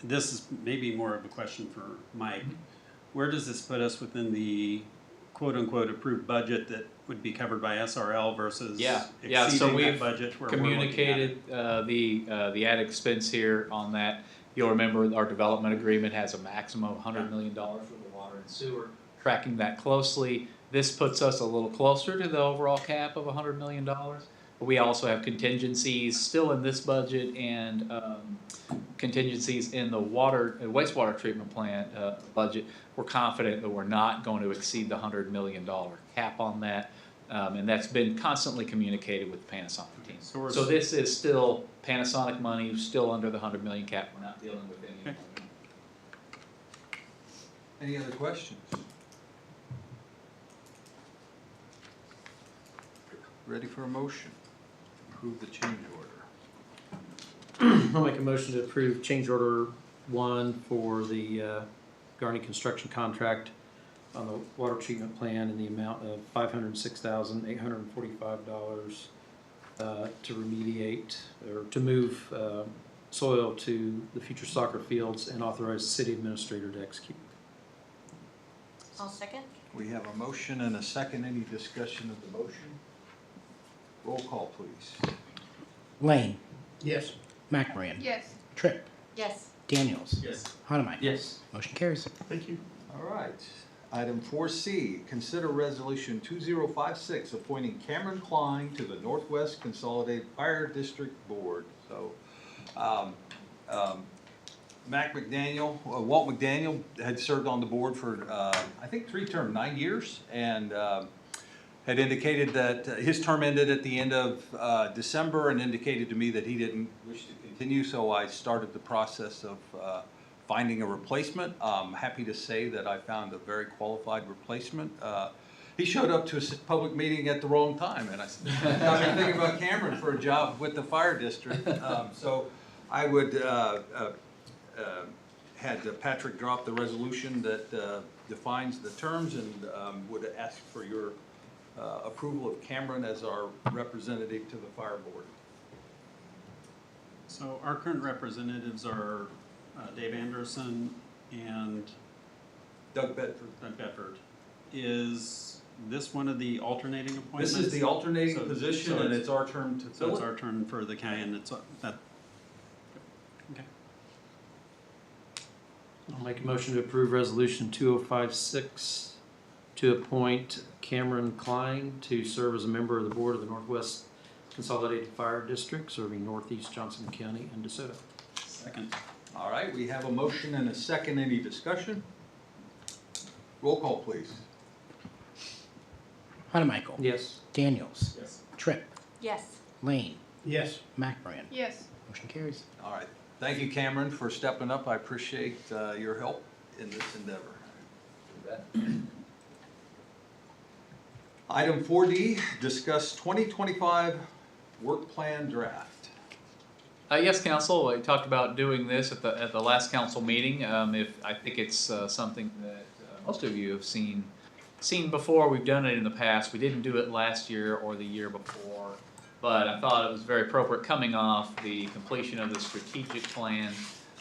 This is maybe more of a question for Mike. Where does this put us within the quote-unquote approved budget that would be covered by SRL versus exceeding so we've that budget where communicated the added expense here on that. You'll remember our development agreement has a maximum of $100 million for the water and sewer. Tracking that closely, this puts us a little closer to the overall cap of $100 million. But we also have contingencies still in this budget and contingencies in the water and wastewater treatment plant budget. We're confident that we're not going to exceed the $100 million cap on that. And that's been constantly communicated with the Panasonic team. So this is still Panasonic money, still under the $100 million cap. We're not dealing with any. Any other questions? Ready for a motion? Approve the change order. I'll make a motion to approve change order 1 for the Garney construction contract on the water treatment plan in the amount of $506,845 to remediate or to move soil to the future soccer fields and authorize the city administrator to execute. I'll second. We have a motion and a second. Any discussion of the motion? Roll call, please. Lane. Yes. McMoran. Yes. Tripp. Yes. Daniels. Yes. Honemeyer. Yes. Motion carries. Thank you. All right. Item 4C, consider resolution 2056 appointing Cameron Klein to the Northwest Consolidated Fire District Board. So, Walt McDaniel had served on the board for, I think 9 years, and had indicated that his term ended at the end of December and indicated to me that he didn't wish to continue, so I started the process of finding a replacement. I'm happy to say that I found a very qualified replacement. He showed up to a public meeting at the wrong time, and I said, I've been thinking about Cameron for a job with the fire district. So I would had Patrick drop the resolution that defines the terms and would ask for your approval of Cameron as our representative to the fire board. So our current representatives are Dave Anderson and Doug Bedford. Doug Bedford. Is this one of the alternating appointments? This is the alternating position, so and it's our turn to So fill it's it. our turn for the county, and it's that. Okay. I'll make a motion to approve resolution 2056 to appoint Cameron Klein to serve as a member of the board of the Northwest Consolidated Fire District, serving Northeast Johnson County and DeSoto. Second. All right, we have a motion and a second. Any discussion? Roll call, please. Honeymichael. Yes. Daniels. Yes. Tripp. Yes. Lane. Yes. McBrien. Yes. Motion carries. All right. Thank you, Cameron, for stepping up. I appreciate your help in this endeavor. Item 4D, discuss 2025 work plan draft. Yes, council, we talked about doing this at the last council meeting. I think it's something that most of you have seen before. We've done it in the past. We didn't do it last year or the year before, but I thought it was very appropriate coming off the completion of the strategic plan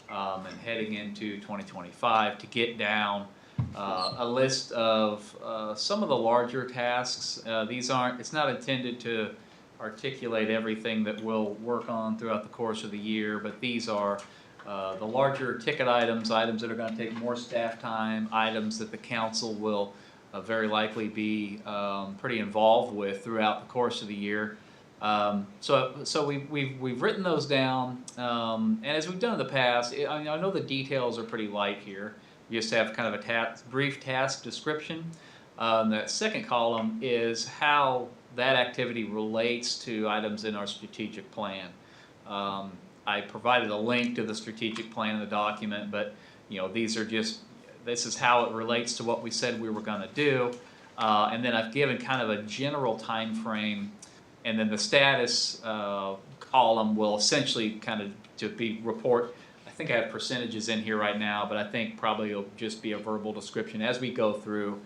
and heading into 2025 to get down a list of some of the larger tasks. It's not intended to articulate everything that we'll work on throughout the course of the year, but these are the larger ticket items that are going to take more staff time, items that the council will very likely be pretty involved with throughout the course of the year. So we've written those down, and as we've done in the past, I know the details are pretty light here. You just have kind of a brief task description. That second column is how that activity relates to items in our strategic plan. I provided a link to the strategic plan in the document, but this is how it relates to what we said we were going to do. And then I've given kind of a general time frame, and then the status column will essentially kind of report. I think I have percentages in here right now, but I think probably it'll just be a verbal description as we go through.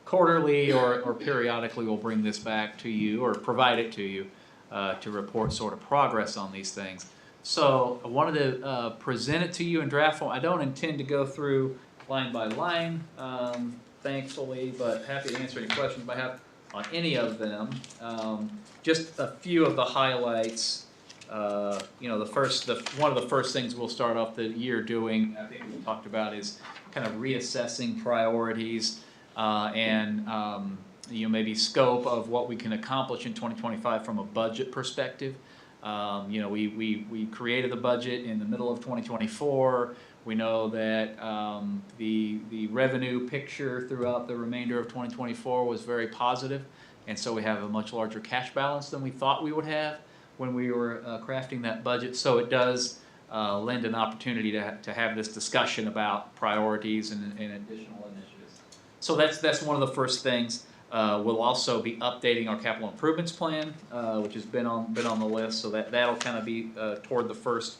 Quarterly or periodically, we'll bring this back to you or provide it to you to report sort of progress on these things. So I wanted to present it to you in draft form. I don't intend to go through line by line, thankfully, but happy to answer any questions you might have on any of them. Just a few of the highlights. One of the first things we'll start off the year doing, I think we talked about, is kind of reassessing priorities and maybe scope of what we can accomplish in 2025 from a budget perspective. We created the budget in the middle of 2024. We know that the revenue picture throughout the remainder of 2024 was very positive, and so we have a much larger cash balance than we thought we would have when we were crafting that budget. So it does lend an opportunity to have this discussion about priorities and additional initiatives. So that's one of the first things. We'll also be updating our capital improvements plan, which has been on the list. So that'll kind of be toward the first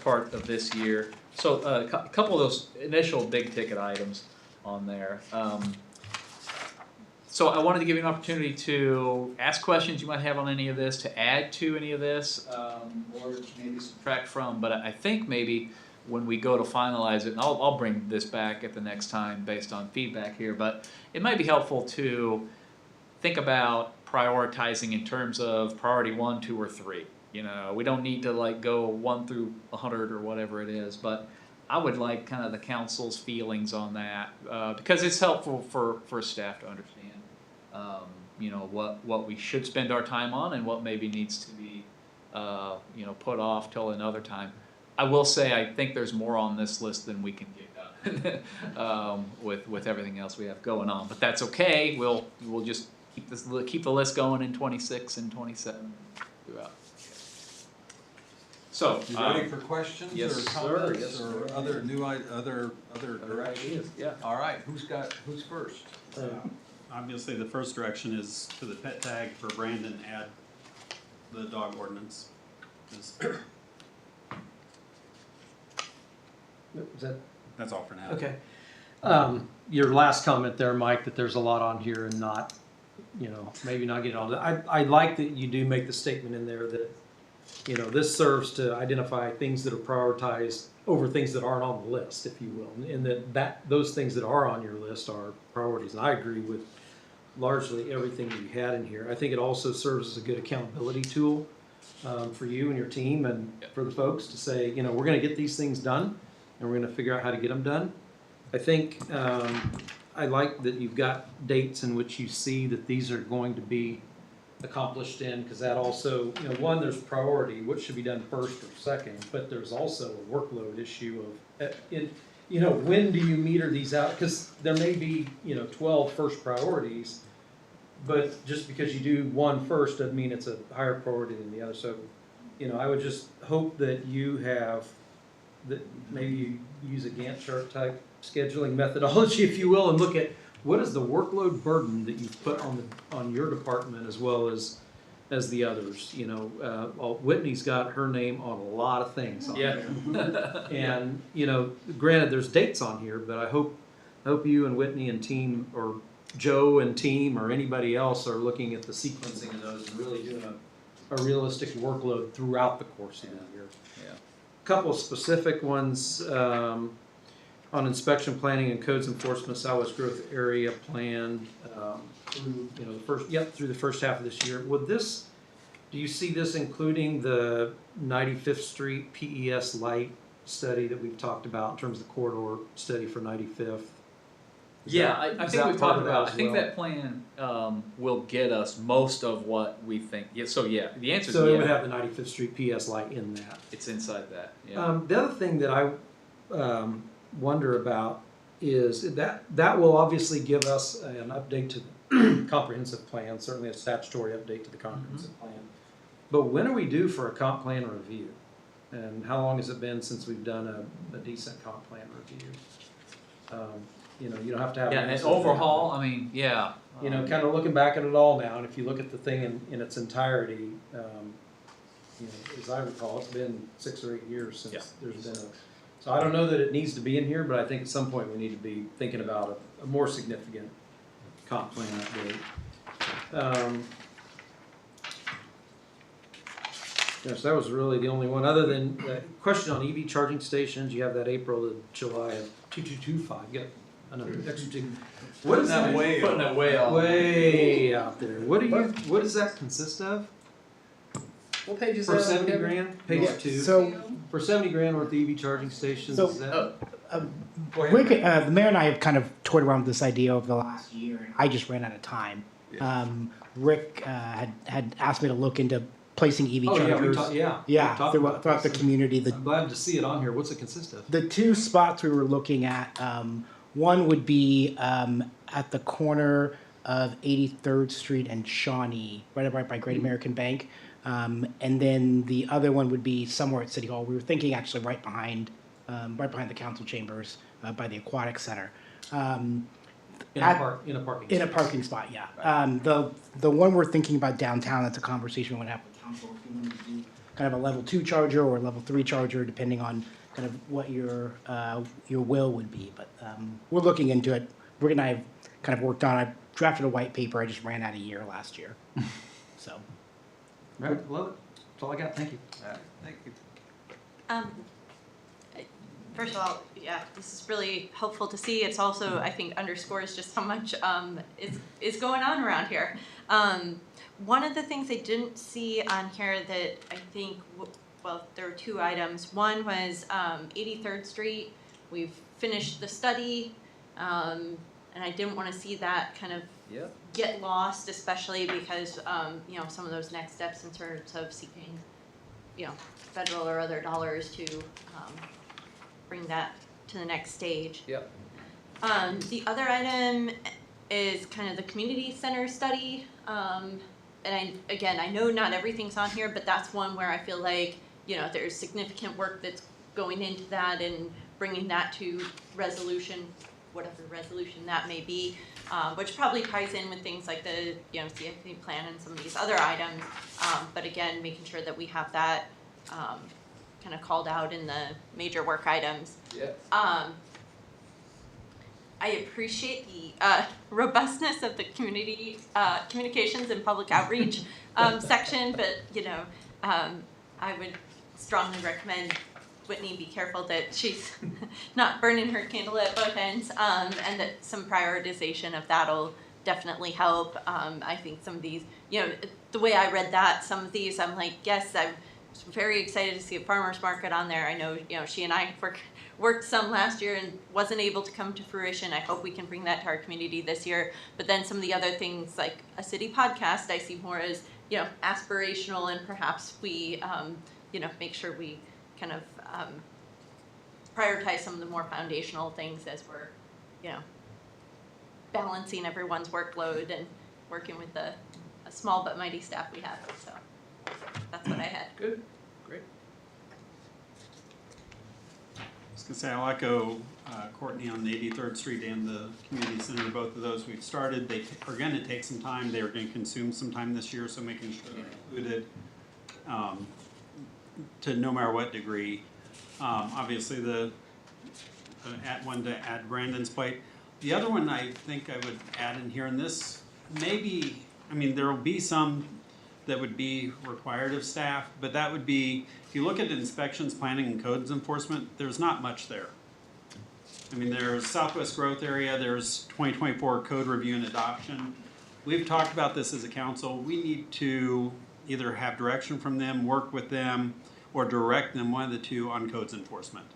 part of this year. So a couple of those initial big ticket items on there. So I wanted to give you an opportunity to ask questions you might have on any of this, to add to any of this, or maybe subtract from. But I think maybe when we go to finalize it, and I'll bring this back at the next time based on feedback here, but it might be helpful to think about prioritizing in terms of priority 1, 2, or 3. We don't need to go 1 through 100 or whatever it is, but I would like kind of the council's feelings on that because it's helpful for staff to understand. What we should spend our time on and what maybe needs to be put off till another time. I will say I think there's more on this list than we can get done with everything else we have going on, but that's okay. We'll just keep the list going in 26 and 27 throughout. So you ready for questions yes, or comments yes, or sir. other directions? Yeah. All right. Who's first? Obviously, the first direction is to the pet tag for Brandon, add the dog ordinance. That's all for now. Okay. Your last comment there, Mike, that there's a lot on here and not maybe not get all that. I like that you do make the statement in there that, this serves to identify things that are prioritized over things that aren't on the list, if you will, and that those things that are on your list are priorities. And I agree with largely everything that you had in here. I think it also serves as a good accountability tool for you and your team and for the folks to say, we're going to get these things done and we're going to figure out how to get them done. I think I like that you've got dates in which you see that these are going to be accomplished in, because that also, one, there's priority, what should be done first or second, but there's also a workload issue of, when do you meter these out? Because there may be, 12 first priorities, but just because you do one first doesn't mean it's a higher priority than the other. So, I would just hope that you have, that maybe you use a Gantt chart type scheduling methodology, if you will, and look at what is the workload burden that you've put on your department as well as the others. Whitney's got her name on a lot of things on there. And granted, there's dates on here, but I hope you and Whitney and team, or Joe and team, or anybody else are looking at the sequencing of those and really doing a realistic workload throughout the course of the year. Yeah. A couple of specific ones. On inspection planning and codes enforcement, Southwest Growth Area Plan through the first half of this year. Do you see this including the 95th Street PES light study that we've talked about in terms of the corridor study for 95th? I think we've talked about. I think that plan will get us most of what we think. Yeah. So the answer is so it would have the 95th Street PS light in that. It's inside that. Yeah. The other thing that I wonder about is that will obviously give us an update to the comprehensive plan, certainly a statutory update to the comprehensive plan. But when are we due for a comp plan review? And how long has it been since we've done a decent comp plan review? You don't have to have an overhaul. I mean, kind of looking back at it all now, and if you look at the thing in its entirety, as I recall, it's been 6 or 8 years since there's been so I don't know that it needs to be in here, but I think at some point we need to be thinking about a more significant comp plan update. Yes, that was really the only one, other than the question on EV charging stations. You have that April to July of 2225. You got another extra two. What is that? Putting that way out there. What does that consist of? What page is for that? 70 grand? Page 2. So for 70 grand worth of EV charging stations, So, is that? the mayor and I have kind of toyed around with this idea over the last year, and I just ran out of time. Rick had asked me to look into placing EV chargers. Throughout the community. I'm glad to see it on here. What's it consist of? The two spots we were looking at, one would be at the corner of 83rd Street and Shawnee, right by Great American Bank. And then the other one would be somewhere at City Hall. We were thinking actually right behind the council chambers, by the aquatic center. In a parking spot, yeah. Right. The one we're thinking about downtown, that's a conversation we want to have with council. If we want to do kind of a level 2 charger or a level 3 charger, depending on kind of what your will would be. But we're looking into it. Rick and I have kind of worked on it. I drafted a white paper. I just ran out of year last year. So. Right, love it. That's all I got. Thank you. Thank you. First of all, this is really helpful to see. It's also, I think, underscores just how much is going on around here. One of the things I didn't see on here that I think, there were 2 items. One was 83rd Street. We've finished the study, and I didn't want to see that kind of get lost, especially because some of those next steps in terms of seeking, federal or other dollars to bring that to the next stage. The other item is kind of the community center study, and I know not everything's on here, but that's one where I feel like there's significant work that's going into that and bringing that to resolution, whatever resolution that may be, which probably ties in with things like the CFP plan and some of these other items. But again, making sure that we have that kind of called out in the major work items. I appreciate the robustness of the community communications and public outreach section, but I would strongly recommend Whitney be careful that she's not burning her candle at both ends, and that some prioritization of that'll definitely help. I think some of these, the way I read that, some of these, I'm like, yes, I'm very excited to see a farmer's market on there. I know, she and I worked some last year and wasn't able to come to fruition. I hope we can bring that to our community this year. But then some of the other things, like a city podcast, I see more as, aspirational, and perhaps we, make sure we kind of prioritize some of the more foundational things as we're, balancing everyone's workload and working with a small but mighty staff we have. So that's what I had. Good, great. I was gonna say, I'll echo Courtney on the 83rd Street and the community center. Both of those we've started. They are gonna take some time. They are gonna consume some time this year, so making sure they're included to no matter what degree. Obviously to add Brandon's plate. The other one I think I would add in here, and this maybe, there will be some that would be required of staff, but that would be, if you look at inspections, planning, and codes enforcement, there's not much there. There's Southwest Growth Area, there's 2024 code review and adoption. We've talked about this as a council. We need to either have direction from them, work with them, or direct them, one of the two, on codes enforcement.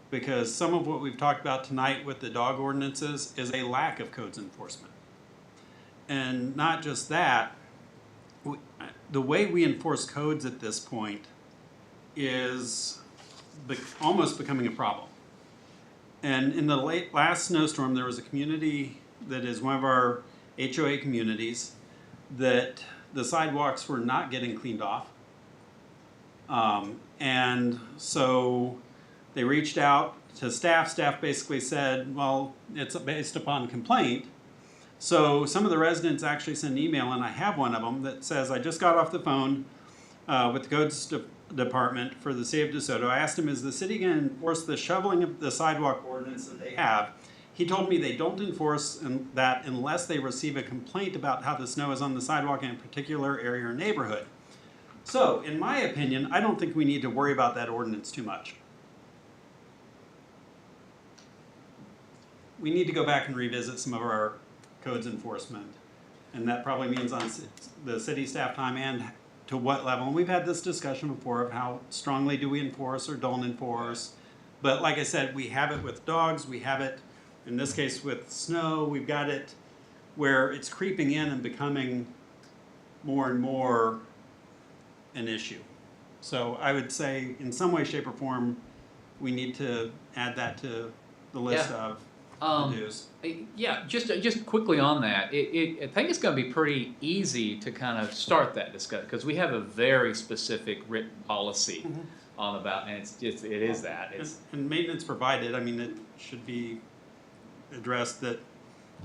Because some of what we've talked about tonight with the dog ordinances is a lack of codes enforcement. And not just that, the way we enforce codes at this point is almost becoming a problem. And in the last snowstorm, there was a community that is one of our HOA communities that the sidewalks were not getting cleaned off. And so they reached out to staff. Staff basically said, well, it's based upon complaint. So some of the residents actually sent an email, and I have one of them that says, I just got off the phone with the codes department for the city of DeSoto. I asked him, is the city going to enforce the shoveling of the sidewalk ordinance that they have? He told me they don't enforce that unless they receive a complaint about how the snow is on the sidewalk in a particular area or neighborhood. So, in my opinion, I don't think we need to worry about that ordinance too much. We need to go back and revisit some of our codes enforcement. And that probably means on the city staff time and to what level. And we've had this discussion before of how strongly do we enforce or don't enforce. But like I said, we have it with dogs, we have it, in this case with snow, we've got it where it's creeping in and becoming more and more an issue. So I would say in some way, shape, or form, we need to add that to the list of to-dos. Yeah, just quickly on that, I think it's going to be pretty easy to kind of start that discussion, because we have a very specific written policy on about, and it is that. And maintenance provided, it should be addressed that,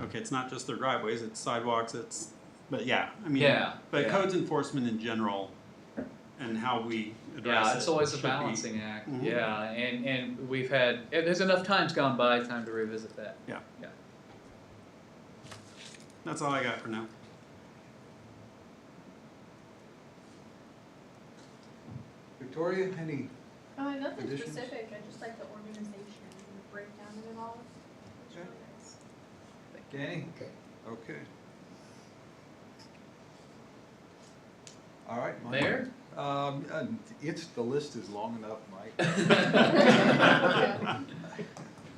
okay, it's not just their driveways, it's sidewalks, but yeah, but codes enforcement in general and how we address it. Yeah, it's always a balancing act. Yeah, and we've had, there's enough times gone by, time to revisit that. Yeah. That's all I got for now. Victoria, any Nothing additions? specific. I just like the organization and the breakdown of it all. It's really nice. Danny? Okay. All right, Mike. Mayor? The list is long enough, Mike.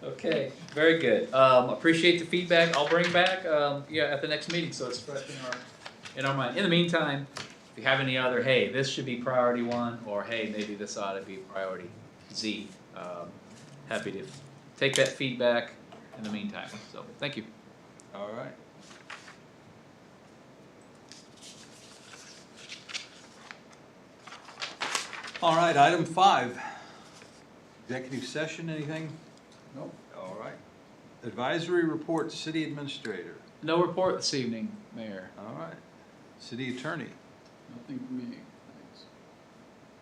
Okay, very good. Appreciate the feedback. I'll bring back at the next meeting, so it's fresh in our mind. In the meantime, if you have any other, hey, this should be priority 1, or hey, maybe this ought to be priority Z, happy to take that feedback in the meantime. So thank you. All right. All right, item 5. Executive session, anything? Nope. All right. Advisory report, city administrator. No report this evening, Mayor. All right. City attorney. Nothing for me, thanks.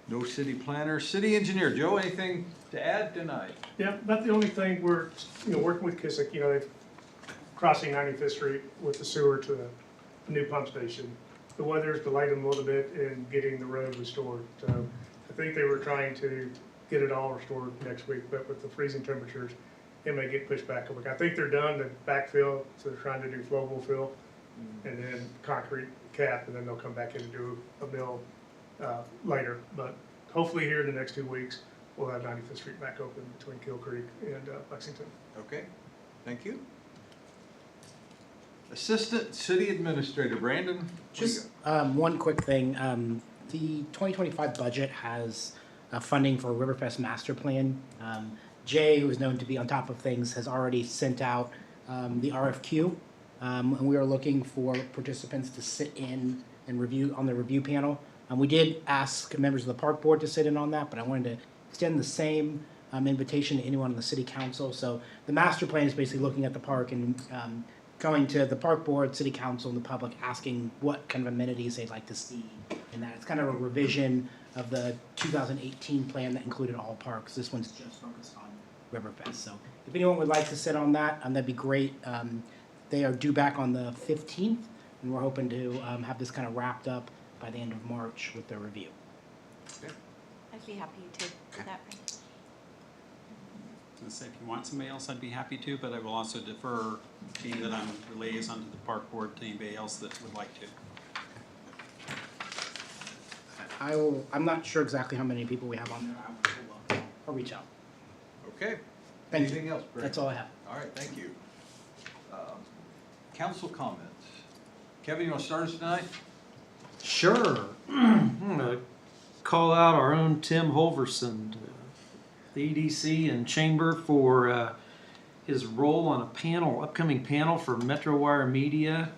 No city planner. City engineer, Joe, anything to add tonight? Yeah, about the only thing we're, working with Kissick, they're crossing 95th Street with the sewer to the new pump station. The weather's delayed them a little bit in getting the road restored. So I think they were trying to get it all restored next week, but with the freezing temperatures, it may get pushed back a week. I think they're done the backfill, so they're trying to do flowable fill and then concrete cap, and then they'll come back in and do a mill later. But hopefully here in the next 2 weeks, we'll have 95th Street back open between Kill Creek and Lexington. Okay, thank you. Assistant City Administrator, Brandon. Just one quick thing. The 2025 budget has funding for Riverfest Master Plan. Jay, who is known to be on top of things, has already sent out the RFQ. And we are looking for participants to sit in and review on the review panel. We did ask members of the park board to sit in on that, but I wanted to extend the same invitation to anyone on the city council. So the master plan is basically looking at the park and going to the park board, city council, and the public, asking what kind of amenities they'd like to see in that. It's kind of a revision of the 2018 plan that included all parks. This one's just focused on Riverfest. So if anyone would like to sit on that, that'd be great. They are due back on the 15th, and we're hoping to have this kind of wrapped up by the end of March with their review. I'd be happy to do that. If you want somebody else, I'd be happy to, but I will also defer, being that I'm the liaison to the park board, to anybody else that would like to. I'm not sure exactly how many people we have on there. I'll reach out. Okay. Thank Anything you. else, Brandon? That's all I have. All right, thank you. Council comments. Kevin, you want to start us tonight? Sure. I'm gonna call out our own Tim Holverson, the EDC and Chamber, for his role on a upcoming panel for MetroWire Media,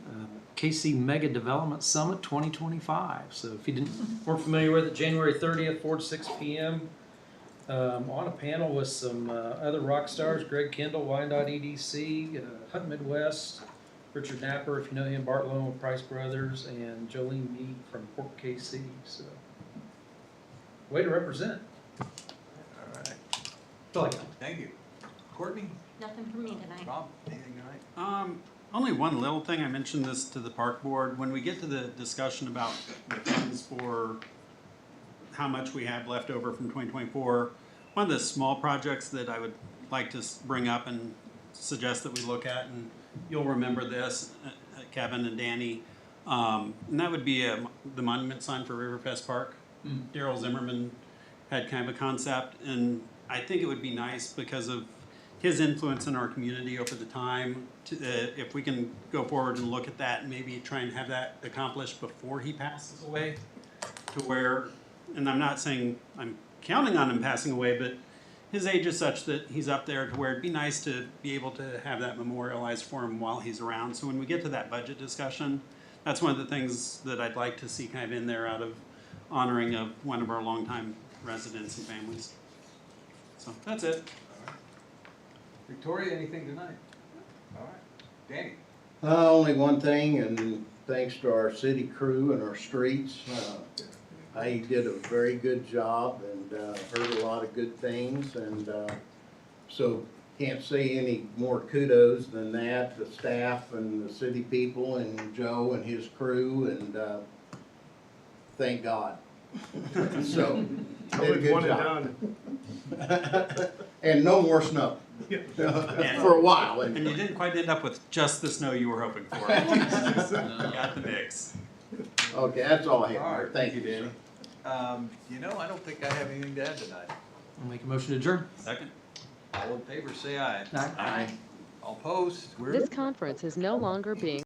KC Mega Development Summit 2025. So if you weren't familiar with it, January 30th, 4 to 6 p.m. On a panel with some other rock stars, Greg Kendall, Wyandotte EDC, Hut Midwest, Richard Napper, if you know him, Bart Lowe with Price Brothers, and Jolene Mead from Port KC. So, way to represent. All right. Feel like that. Thank you. Courtney? Nothing from me tonight. Rob, anything tonight? Only one little thing. I mentioned this to the park board. When we get to the discussion about the funds for how much we have left over from 2024, one of the small projects that I would like to bring up and suggest that we look at, and you'll remember this, Kevin and Danny, and that would be the monument sign for Riverfest Park. Daryl Zimmerman had kind of a concept, and I think it would be nice because of his influence in our community over the time, if we can go forward and look at that and maybe try and have that accomplished before he passes away, to where, and I'm not saying I'm counting on him passing away, but his age is such that he's up there to where it'd be nice to be able to have that memorialized for him while he's around. So when we get to that budget discussion, that's one of the things that I'd like to see kind of in there out of honoring of one of our longtime residents and families. So that's it. All right. Victoria, anything tonight? All right. Danny? Only one thing, and thanks to our city crew and our streets. I did a very good job and heard a lot of good things, and so can't say any more kudos than that, the staff and the city people and Joe and his crew, and thank God. So, did a good job. And no more snow. For a while. And you didn't quite end up with just the snow you were hoping for. You got the mix. Okay, that's all I have. All right, Thank you, Danny. I don't think I have anything to add tonight. I'll make a motion to adjourn. Second. All in favor, say aye. Aye. All opposed? We're This conference is no longer being